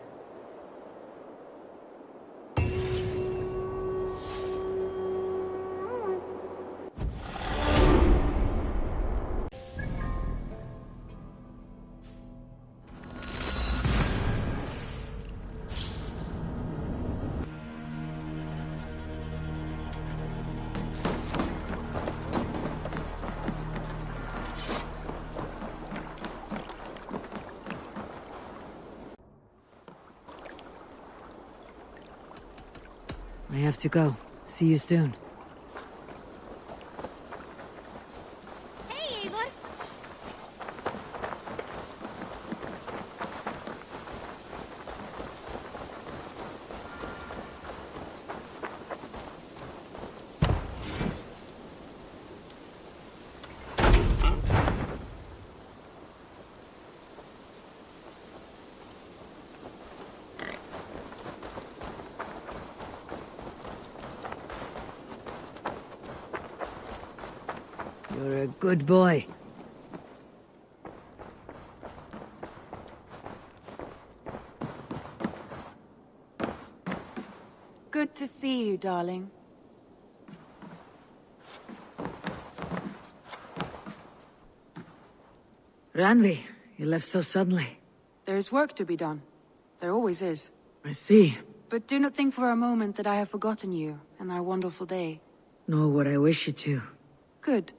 Speaker 7: have to go. See you soon.
Speaker 6: Hey, Eivor.
Speaker 7: You're a good boy.
Speaker 17: Good to see you, darling.
Speaker 7: Ranvi, you left so suddenly.
Speaker 17: There is work to be done. There always is.
Speaker 7: I see.
Speaker 17: But do not think for a moment that I have forgotten you and our wonderful day.
Speaker 7: Nor would I wish you to.
Speaker 17: Good.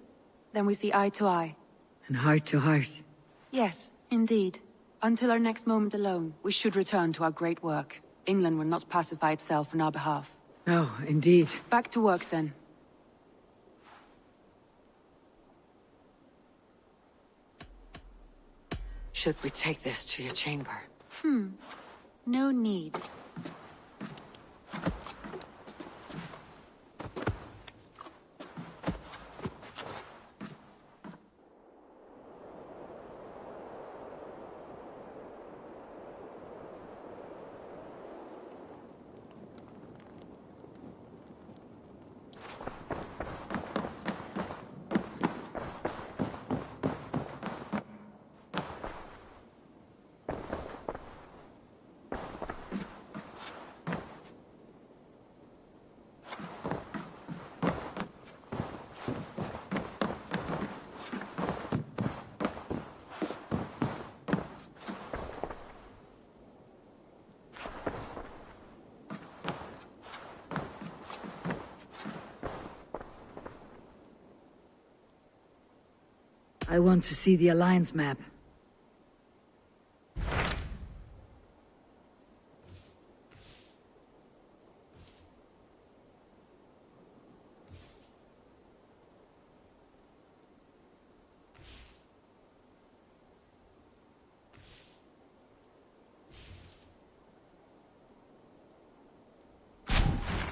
Speaker 17: Then we see eye to eye.
Speaker 7: And heart to heart.
Speaker 17: Yes, indeed. Until our next moment alone, we should return to our great work. England will not pacify itself on our behalf.
Speaker 7: No, indeed.
Speaker 17: Back to work, then.
Speaker 4: Should we take this to your chamber?
Speaker 17: No need.
Speaker 7: I want to see the Alliance map.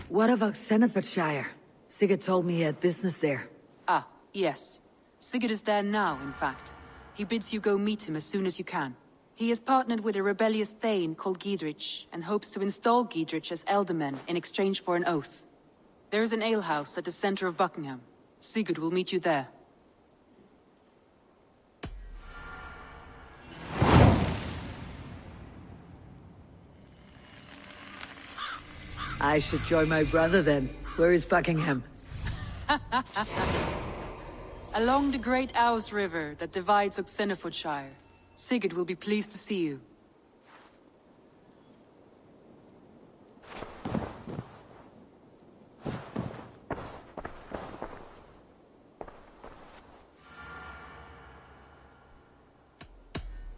Speaker 7: What of Oxenfordshire? Sigurd told me he had business there.
Speaker 17: Ah, yes. Sigurd is there now, in fact. He bids you go meet him as soon as you can. He has partnered with a rebellious thane called Giedrich, and hopes to install Giedrich as Elderman in exchange for an oath. There is an alehouse at the center of Buckingham. Sigurd will meet you there.
Speaker 7: I should join my brother then. Where is Buckingham?
Speaker 17: Along the great Ouse River that divides Oxenfordshire. Sigurd will be pleased to see you.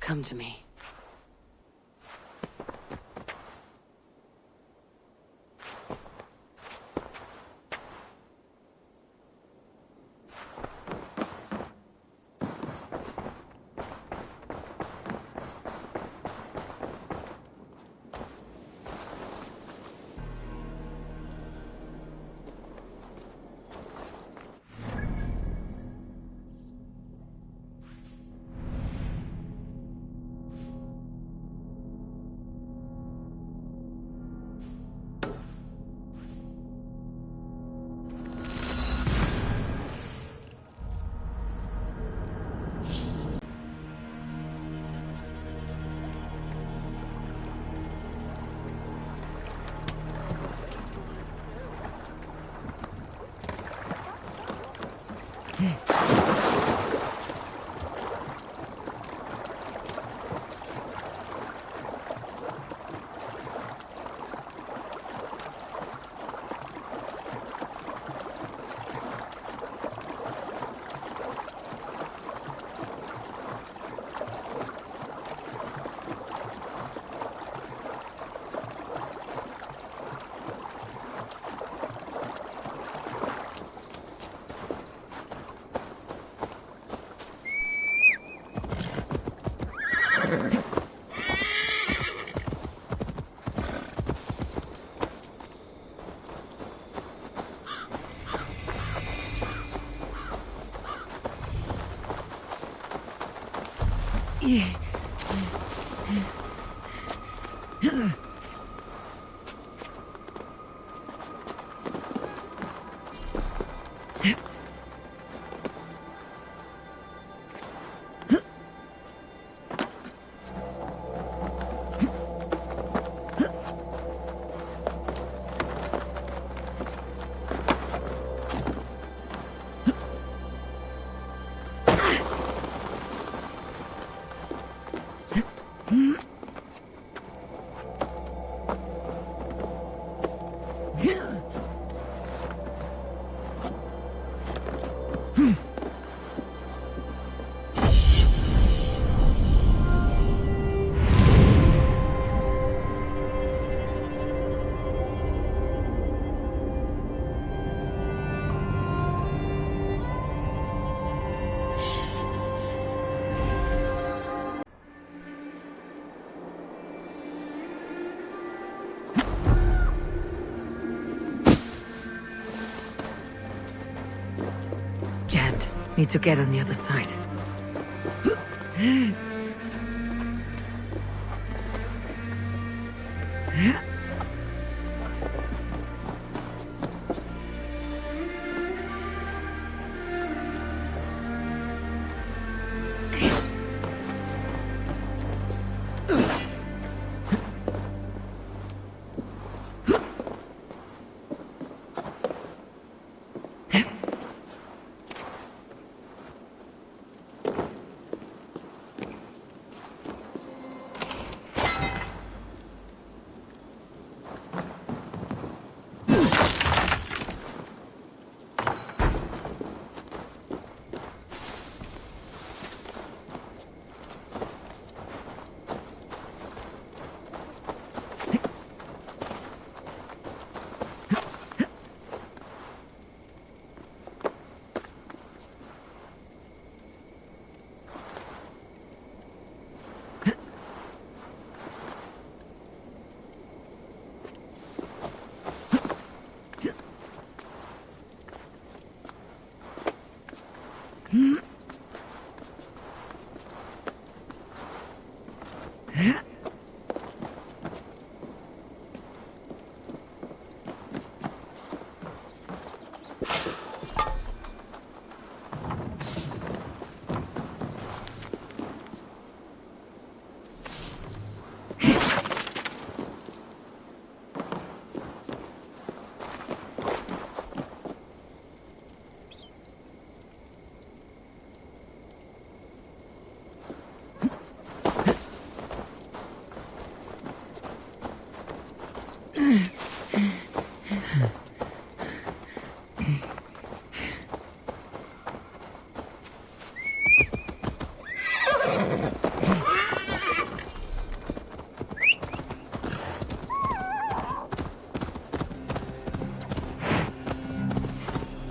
Speaker 4: Come to me.
Speaker 7: Need to get on the other side.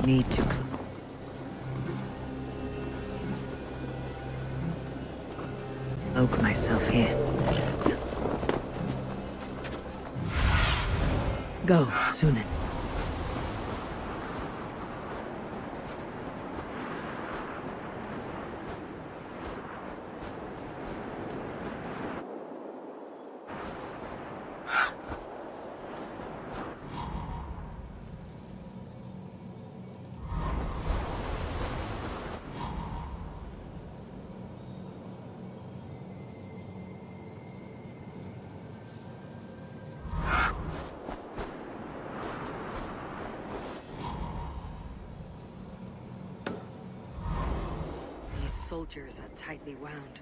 Speaker 7: Need to cloak myself here. Go, Sunan. Soldiers are tightly wound.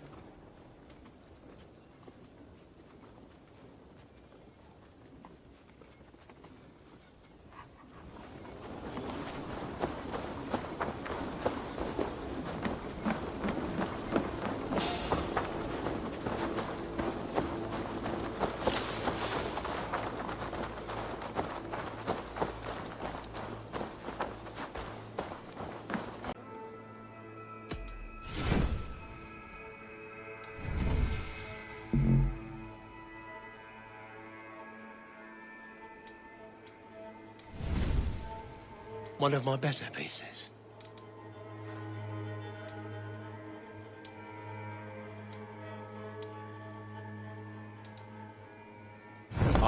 Speaker 5: One of my better pieces.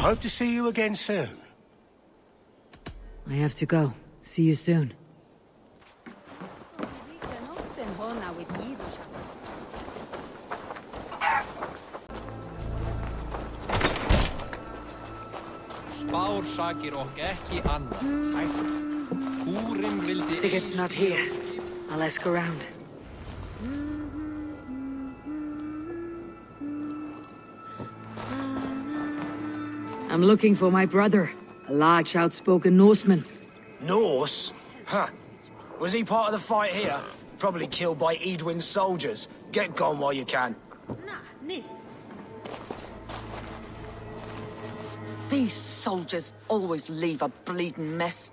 Speaker 20: hope to see you again soon.
Speaker 7: I have to go. See you soon. Sigurd's not here. I'll ask around. I'm looking for my brother, a large, outspoken Norseman.
Speaker 21: Norse? Huh. Was he part of the fight here? Probably killed by Edwin's soldiers. Get gone while you can.
Speaker 22: These soldiers always leave a bleeding mess.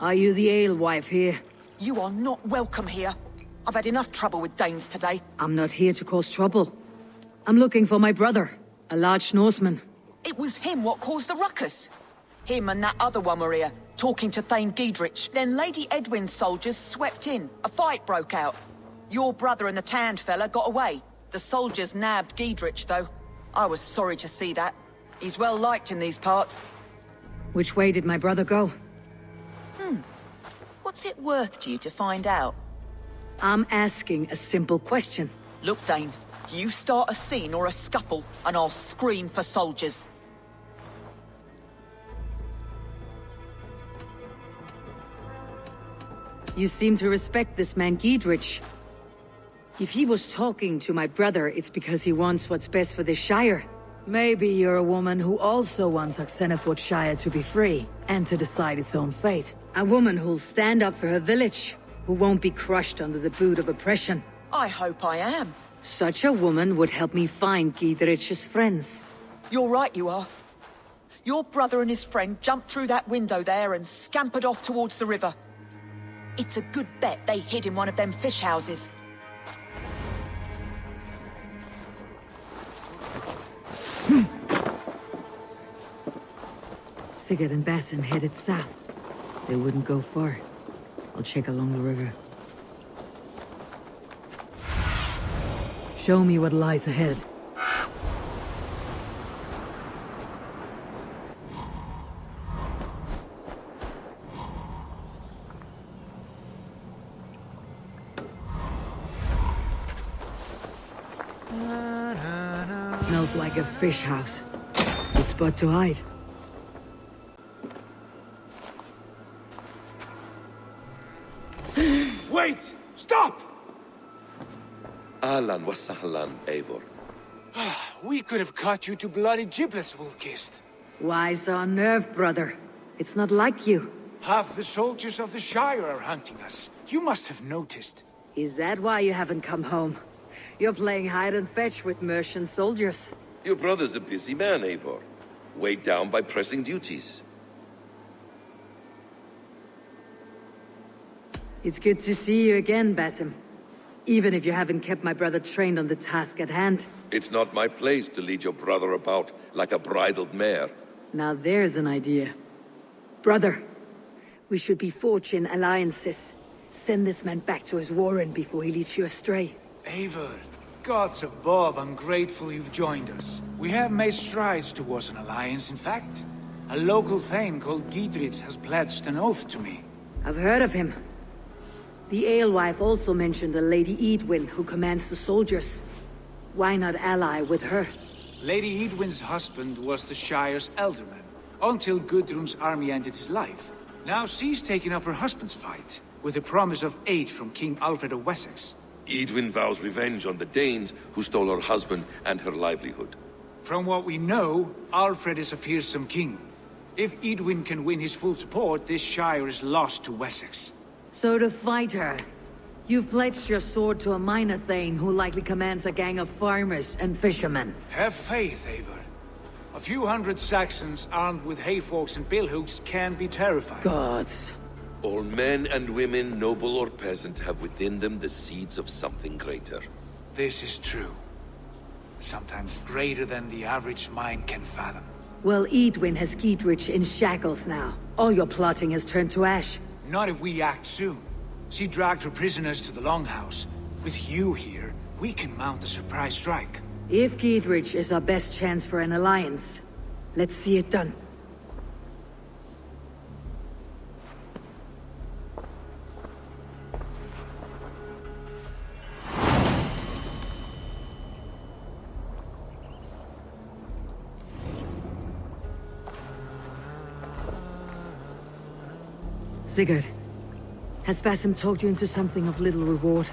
Speaker 7: Are you the alewife here?
Speaker 22: You are not welcome here. I've had enough trouble with Danes today.
Speaker 7: I'm not here to cause trouble. I'm looking for my brother, a large Norseman.
Speaker 22: It was him what caused the ruckus. Him and that other one were here, talking to Thane Giedrich. Then Lady Edwin's soldiers swept in. A fight broke out. Your brother and the tanned fella got away. The soldiers nabbed Giedrich, though. I was sorry to see that. He's well liked in these parts.
Speaker 7: Which way did my brother go?
Speaker 22: What's it worth to you to find out?
Speaker 7: I'm asking a simple question.
Speaker 22: Look, Dane, you start a scene or a scuffle, and I'll scream for soldiers.
Speaker 7: You seem to respect this man Giedrich. If he was talking to my brother, it's because he wants what's best for this Shire. Maybe you're a woman who also wants Oxenford Shire to be free, and to decide its own fate. A woman who'll stand up for her village, who won't be crushed under the boot of oppression.
Speaker 22: I hope I am.
Speaker 7: Such a woman would help me find Giedrich's friends.
Speaker 22: You're right, you are. Your brother and his friend jumped through that window there and scampered off towards the river. It's a good bet they hid in one of them fish houses.
Speaker 7: Sigurd and Basim headed south. They wouldn't go far. I'll check along the river. Show me what lies ahead. Smells like a fish house. Good spot to hide.
Speaker 18: Wait! Stop!
Speaker 23: Ahlan wa sahlan, Eivor.
Speaker 18: We could have cut you to bloody giblets, Wolfkist.
Speaker 7: Why so unnerved, brother? It's not like you.
Speaker 18: Half the soldiers of the Shire are hunting us. You must have noticed.
Speaker 7: Is that why you haven't come home? You're playing hide and fetch with Mercian soldiers.
Speaker 23: Your brother's a busy man, Eivor. Weighed down by pressing duties.
Speaker 7: It's good to see you again, Basim. Even if you haven't kept my brother trained on the task at hand.
Speaker 23: It's not my place to lead your brother about like a bridled mare.
Speaker 7: Now there's an idea. Brother, we should be forging alliances. Send this man back to his warren before he leads you astray.
Speaker 18: Eivor, gods above, I'm grateful you've joined us. We have made strides towards an alliance, in fact. A local thane called Giedrich has pledged an oath to me.
Speaker 7: I've heard of him. The alewife also mentioned a Lady Edwin who commands the soldiers. Why not ally with her?
Speaker 18: Lady Edwin's husband was the Shire's elderman, until Gudrun's army ended his life. Now she's taken up her husband's fight, with the promise of aid from King Alfred of Wessex.
Speaker 23: Edwin vows revenge on the Danes who stole her husband and her livelihood.
Speaker 18: From what we know, Alfred is a fearsome king. If Edwin can win his full support, this Shire is lost to Wessex.
Speaker 7: So to fight her, you've pledged your sword to a minor thane who likely commands a gang of farmers and fishermen.
Speaker 18: Have faith, Eivor. A few hundred Saxons armed with hayforks and billhooks can be terrifying.
Speaker 7: Gods.
Speaker 23: All men and women, noble or peasant, have within them the seeds of something greater.
Speaker 18: This is true. Sometimes greater than the average mind can fathom.
Speaker 7: Well, Edwin has Giedrich in shackles now. All your plotting has turned to ash.
Speaker 18: Not if we act soon. She dragged her prisoners to the Longhouse. With you here, we can mount a surprise strike.
Speaker 7: If Giedrich is our best chance for an alliance, Let's see it done. Sigurd, has Basim talked you into something of little reward?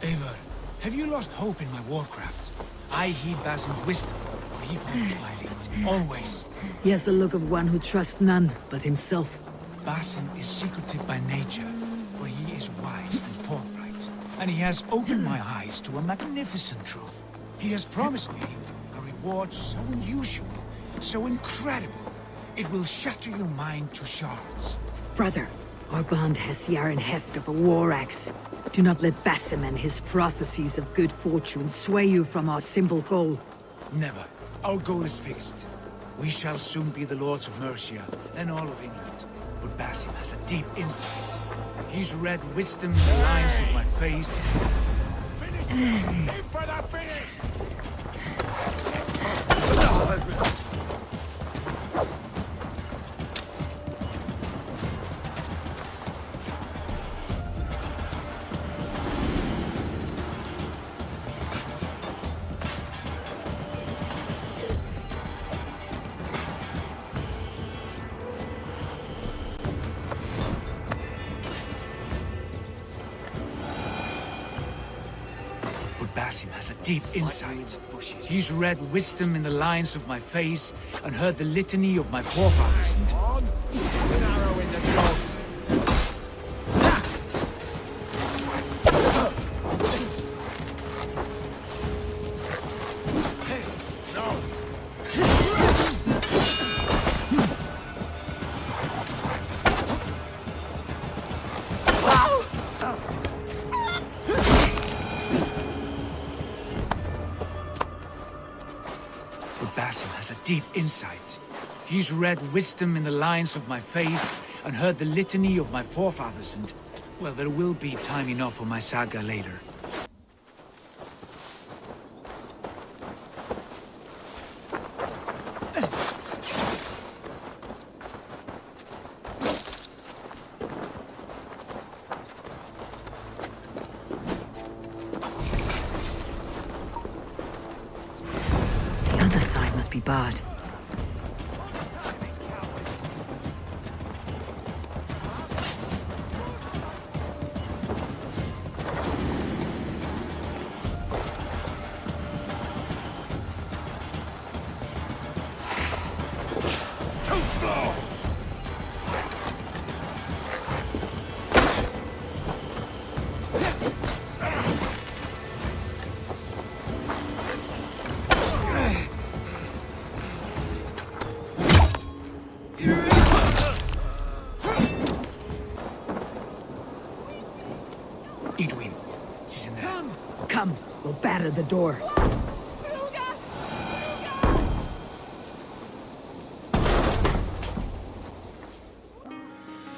Speaker 1: Eivor, have you lost hope in my warcraft? I heed Basim's wisdom, for he follows my lead, always.
Speaker 7: He has the look of one who trusts none but himself.
Speaker 1: Basim is secretive by nature, but he is wise and forthright. And he has opened my eyes to a magnificent truth. He has promised me a reward so unusual, so incredible, it will shatter your mind to shards.
Speaker 7: Brother, our bond has the iron heft of a war axe. Do not let Basim and his prophecies of good fortune sway you from our simple goal.
Speaker 1: Never. Our goal is fixed. We shall soon be the lords of Mercia, then all of England. But Basim has a deep insight. He's read wisdom in the lines of my face.
Speaker 2: Finish! Aim for the finish!
Speaker 1: Basim has a deep insight. He's read wisdom in the lines of my face and heard the litany of my forefathers and...
Speaker 2: An arrow in the dog.
Speaker 1: Basim has a deep insight. He's read wisdom in the lines of my face and heard the litany of my forefathers and... well, there will be time enough for my saga later.
Speaker 7: Be barred.
Speaker 2: Too slow!
Speaker 1: Edwin, she's in there.
Speaker 7: Come, we'll batter the door.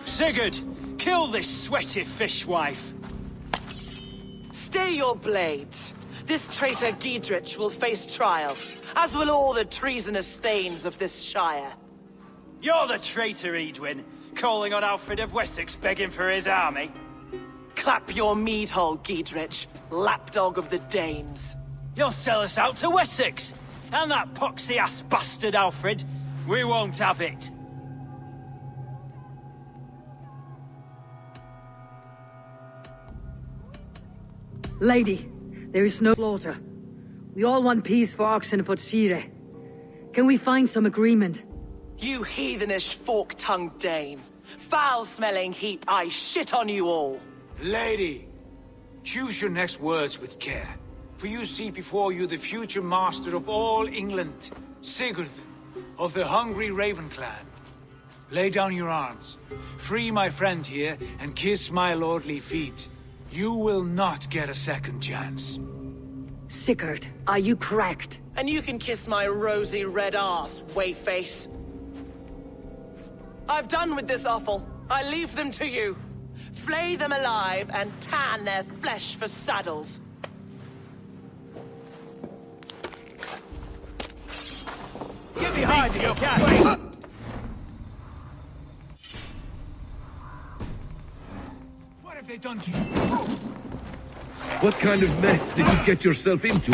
Speaker 20: Sigurd, kill this sweaty fishwife.
Speaker 24: Stay your blades. This traitor Giedrich will face trial, as will all the treasonous thanes of this shire.
Speaker 20: You're the traitor, Edwin, calling on Alfred of Wessex begging for his army.
Speaker 24: Clap your mead hole, Giedrich, lapdog of the Danes.
Speaker 20: You'll sell us out to Wessex, and that poxy-ass bastard Alfred. We won't have it.
Speaker 7: Lady, there is no slaughter. We all want peace for Oxen for Shire. Can we find some agreement?
Speaker 24: You heathenish fork-tongued Dane. Foul-smelling heap, I shit on you all.
Speaker 1: Lady, choose your next words with care, for you see before you the future master of all England, Sigurd, of the hungry Raven clan. Lay down your arms, free my friend here, and kiss my lordly feet. You will not get a second chance.
Speaker 7: Sigurd, are you cracked?
Speaker 24: And you can kiss my rosy red ass, wayface. I've done with this offal. I leave them to you. Flay them alive and tan their flesh for saddles.
Speaker 2: Give me
Speaker 20: behind if you can.
Speaker 1: What have they done to you?
Speaker 23: What kind of mess did you get yourself into?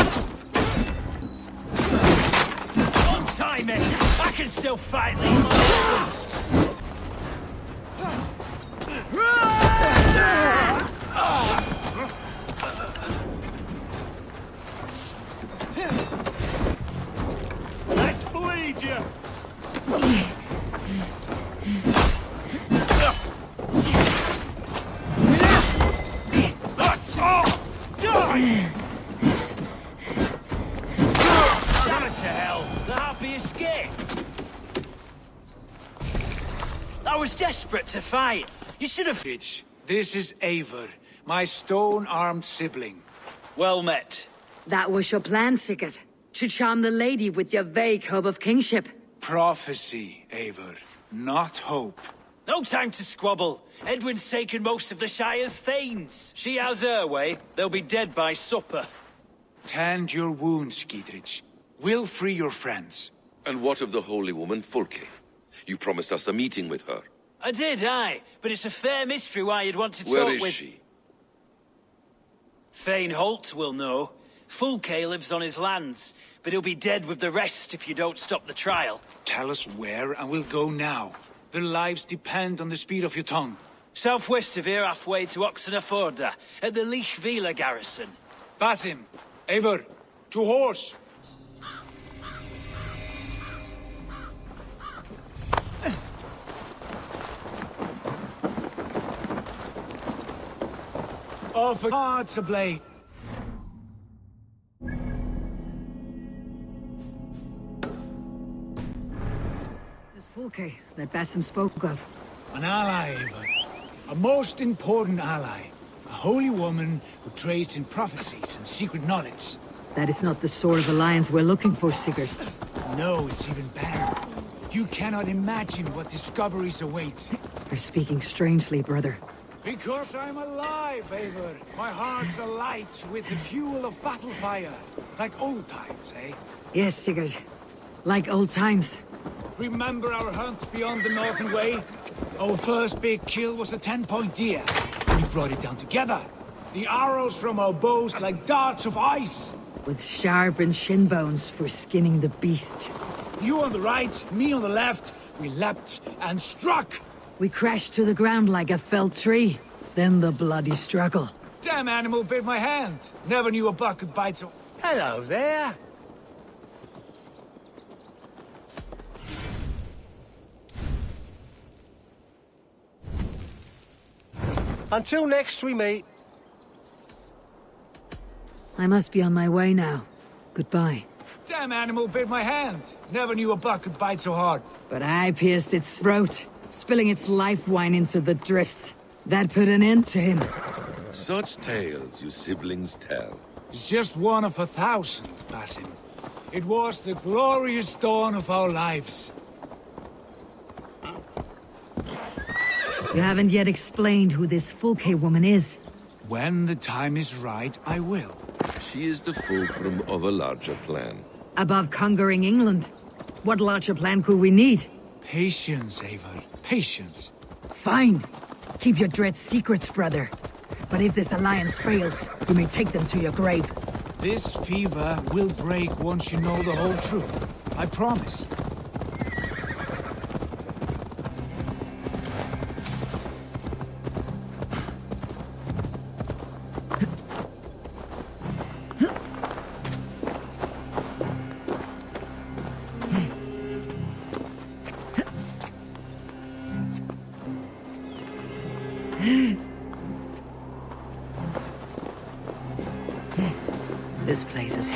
Speaker 20: Untie me! I can still fight these monsters!
Speaker 2: Let's bleed you!
Speaker 20: That's all! Die! Damn it to hell! The happy escaped! I was desperate to fight. You should have...
Speaker 1: This is Eivor, my stone-armed sibling.
Speaker 20: Well met.
Speaker 7: That was your plan, Sigurd. To charm the lady with your vague hope of kingship.
Speaker 1: Prophecy, Eivor, not hope.
Speaker 20: No time to squabble. Edwin's taken most of the Shire's thanes. She has her way. They'll be dead by supper.
Speaker 1: Tend your wounds, Gidrich. We'll free your friends.
Speaker 23: And what of the holy woman Fulke? You promised us a meeting with her.
Speaker 20: I did, aye. But it's a fair mystery why you'd want to talk
Speaker 23: Where
Speaker 20: with...
Speaker 23: is she?
Speaker 20: Thane Holt will know. Fulke lives on his lands, but he'll be dead with the rest if you don't stop the trial.
Speaker 1: Tell us where and we'll go now. Their lives depend on the speed of your tongue.
Speaker 20: Southwest of here, halfway to Oxenaforda, at the Lichvila garrison.
Speaker 1: Basim, Eivor, to horse! Oh, for God's sake!
Speaker 7: This is Fulke that Basim spoke of.
Speaker 1: An ally, Eivor. A most important ally. A holy woman who trades in prophecies and secret knowledge.
Speaker 7: That is not the sort of alliance we're looking for, Sigurd.
Speaker 1: No, it's even better. You cannot imagine what discoveries await.
Speaker 7: You're speaking strangely, brother.
Speaker 1: Because I'm alive, Eivor. My heart's alight with the fuel of battle fire. Like old times, eh?
Speaker 7: Yes, Sigurd. Like old times.
Speaker 1: Remember our hunts beyond the Northern Way? Our first big kill was a 10-point deer. We brought it down together. The arrows from our bows like darts of ice.
Speaker 7: With sharpened shin bones for skinning the beast.
Speaker 1: You on the right, me on the left. We leapt and struck.
Speaker 7: We crashed to the ground like a felled tree. Then the bloody struggle.
Speaker 1: Damn animal bit my hand. Never knew a buck could bite so...
Speaker 21: Hello there. Until next we meet.
Speaker 7: I must be on my way now. Goodbye.
Speaker 1: Damn animal bit my hand. Never knew a buck could bite so hard.
Speaker 7: But I pierced its throat, spilling its life wine into the drifts. That put an end to him.
Speaker 23: Such tales you siblings tell.
Speaker 1: It's just one of 1,000, Basim. It was the glorious dawn of our lives.
Speaker 7: You haven't yet explained who this Fulke woman is.
Speaker 1: When the time is right, I will.
Speaker 23: She is the fulcrum of a larger plan.
Speaker 7: Above conquering England, what larger plan could we need?
Speaker 1: Patience, Eivor. Patience.
Speaker 7: Fine. Keep your dread secrets, brother. But if this alliance fails, you may take them to your grave.
Speaker 1: This fever will break once you know the whole truth. I promise.
Speaker 7: This place is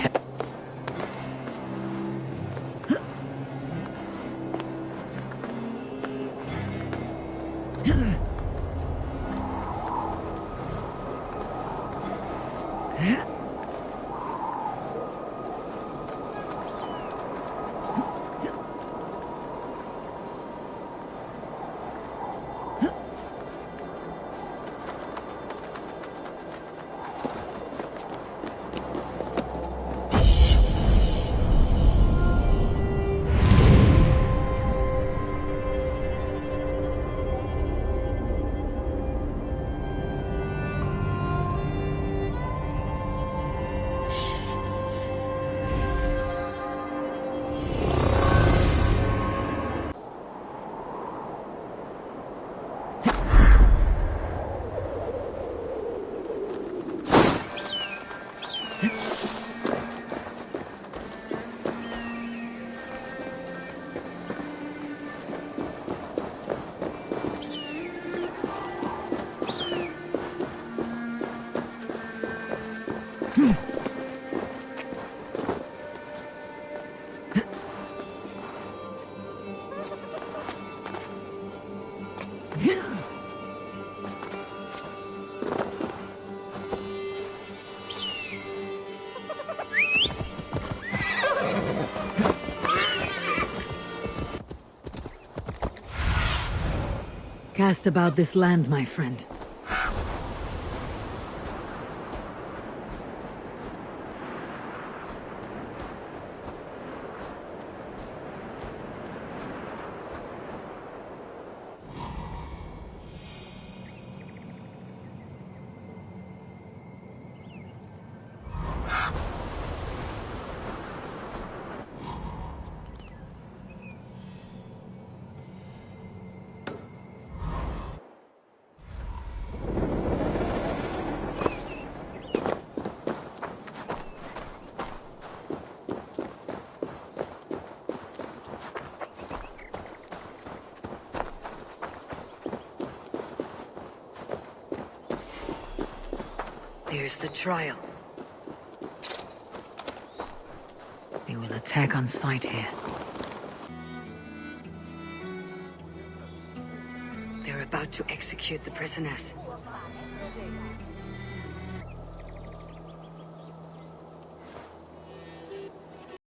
Speaker 7: cast about this land, my friend. There's the trial. They will attack on sight here. They're about to execute the prisoners.